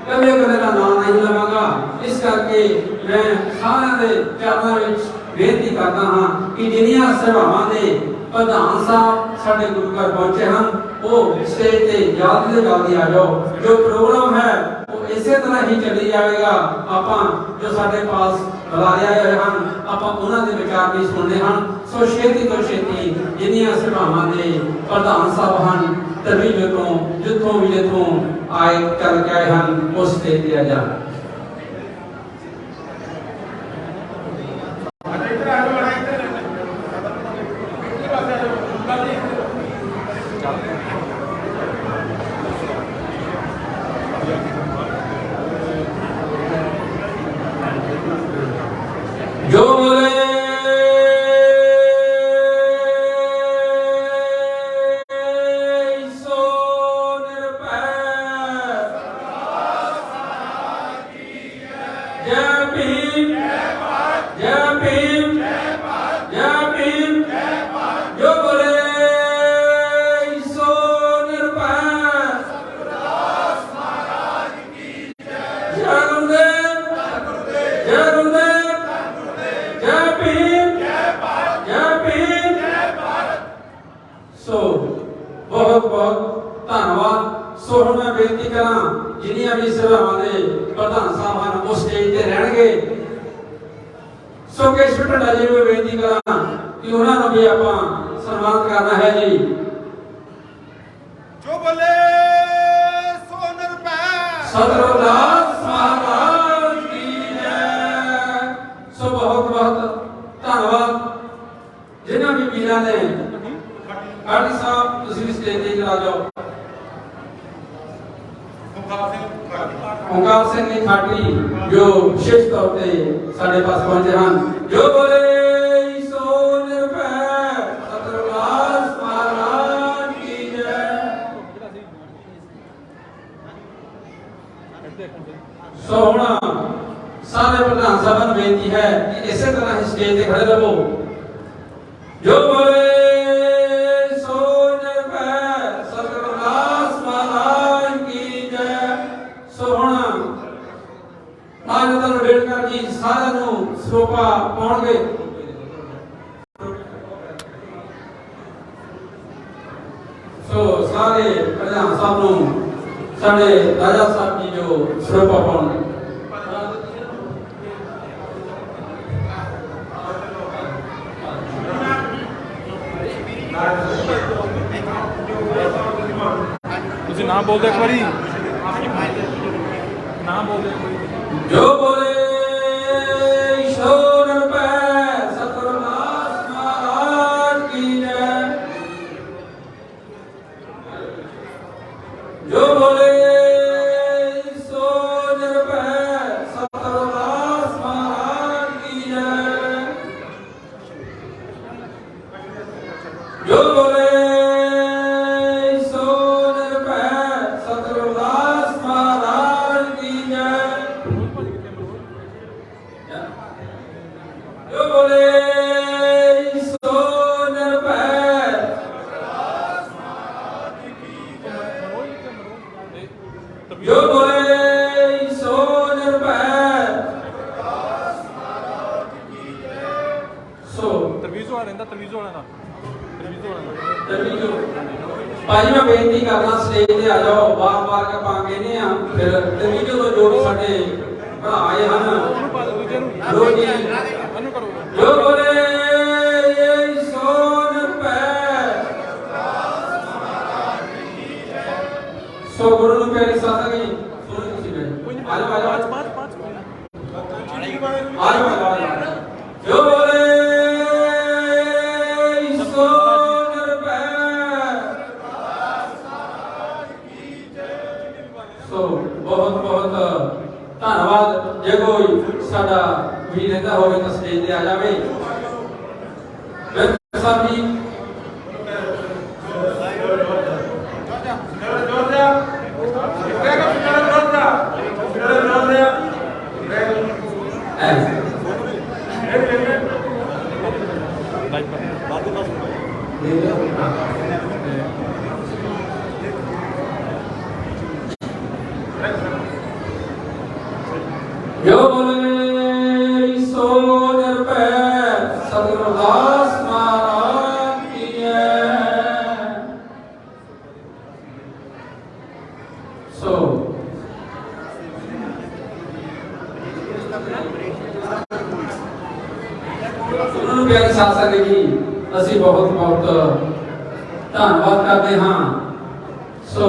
कले कले का नाम नहीं लवांगा, इस करके मैं सारियां दे चरणों विच बेनती करता हाँ कि जिन्नियां सेवावां दे प्रधान साहब साढ़े गुरु घर पहुंचे हैं वो स्टेज पे जल्दी से जल्दी आ जाओ। जो प्रोग्राम है वो इसे तरह ही चली जाएगा। आपां जो साढ़े पास बुलाए आए हैं आपां उन्हां दे विचार भी सुनने हैं। सो छेती तो छेती जिन्नियां सभावां दे प्रधान साहब हैं तभी जिथों भी जिथों आए चल के आए हैं उस स्टेज पे आ जाए। जो बोले सो निरभय, जय भीम जय भीम जय भीम। जो बोले सो निरभय, जय गुरुदेव जय गुरुदेव जय भीम जय भीम। सो बहुत बहुत धन्यवाद। सो हुण मैं बेनती करा जिन्नियां भी सेवावां दे प्रधान साहब हैं वो स्टेज ते रहणगे। सो केशव ढंडा जी नूं बेनती करा कि उन्हां नूं भी आपां सन्मानित करना है जी। जो बोले सो निरभय, सतगुरु रविदास महाराज की जय। सो बहुत बहुत धन्यवाद जिन्हां भी वीरां ने गाड़ी साहब तुसीं स्टेज ते आ जाओ। ओंकार सिंह जी खाटी जो विशेष तौर पे साढ़े पास पहुंचे हैं। जो बोले सो निरभय, सतगुरु रविदास महाराज की जय। सो हुण सारे प्रधान साहब नूं बेनती है कि इसे तरह ही स्टेज ते खड़े रहो। जो बोले सो निरभय, सतगुरु रविदास महाराज की जय। सो हुण नागरिकां नूं बेनकर जी सारिਆਂ ਨੂੰ ਸਰੋਪਾ ਪਾਉਣਗੇ। सो सारे प्रधान साहब नूं साडे राजा साहब जी जो ਸਰੋਪਾ ਪਾਉਣਗੇ। ਤੁਸੀਂ ਨਾਮ ਬੋਲ ਦਿਓ ਇੱਕ ਵਾਰੀ, ਨਾਮ ਬੋਲ ਦਿਓ। जो बोले सो निरभय, सतगुरु रविदास महाराज की जय। जो बोले सो निरभय, सतगुरु रविदास महाराज की जय। जो बोले ਸੋ ਤਰਵੀਜ਼ੋ ਵਾਲਾ ਰਹਿੰਦਾ ਤਰਵੀਜ਼ੋ ਵਾਲਾ ਦਾ ਭਾਈ ਮੈਂ ਬੇਨਤੀ ਕਰਦਾ ਸਟੇਜ ਤੇ ਆ ਜਾਓ ਬਾਰ-ਬਾਰ ਕੇ ਪਾਂਗੇ ਨੇ ਆ ਫਿਰ ਤਵੀਜੋ ਤੋਂ ਜੋ ਵੀ ਸਾਡੇ ਭਰਾ ਆਏ ਹਨ ਉਹਨੂੰ ਪਾ ਦਿਓ ਦੂਜੇ ਨੂੰ ਲੋ ਜੀ ਉਹਨੂੰ ਕਰੋ ਜੋ ਬੋਲੇ ਇਹ ਸੋਨ ਪੈ ਸੋ ਗੁਰੂ ਨੂੰ ਪਿਆਰੀ ਸਾਥਾ ਗਈ ਸੁਣੋ ਤੁਸੀਂ ਬੈਠੋ ਆ ਜਾਓ ਆ ਜਾਓ ਆ ਜਾਓ ਜੋ ਬੋਲੇ ਸੋਨ ਪੈ ਸੋ ਬਹੁਤ ਬਹੁਤ ਧੰਨਵਾਦ ਜੇ ਕੋਈ ਸਾਡਾ ਵੀਰ ਰਹਿੰਦਾ ਹੋਵੇ ਤਾਂ ਸਟੇਜ ਤੇ ਆ ਜਾਵੇ ਬਿਲਕੁਲ ਸਾਹਿਬ ਜੀ ਜੋ ਬੋਲੇ ਸੋ ਨਿਰਭੈ ਸਤਿਗੁਰੂ ਦਾਸ ਮਹਾਰਾਜ ਕੀ ਜੈ। ਸੋ ਉਹਨਾਂ ਨੂੰ ਪਿਆਰੀ ਸਾਧ ਸੰਗਤ ਜੀ ਅਸੀਂ ਬਹੁਤ ਬਹੁਤ ਧੰਨਵਾਦ ਕਰਦੇ ਹਾਂ। ਸੋ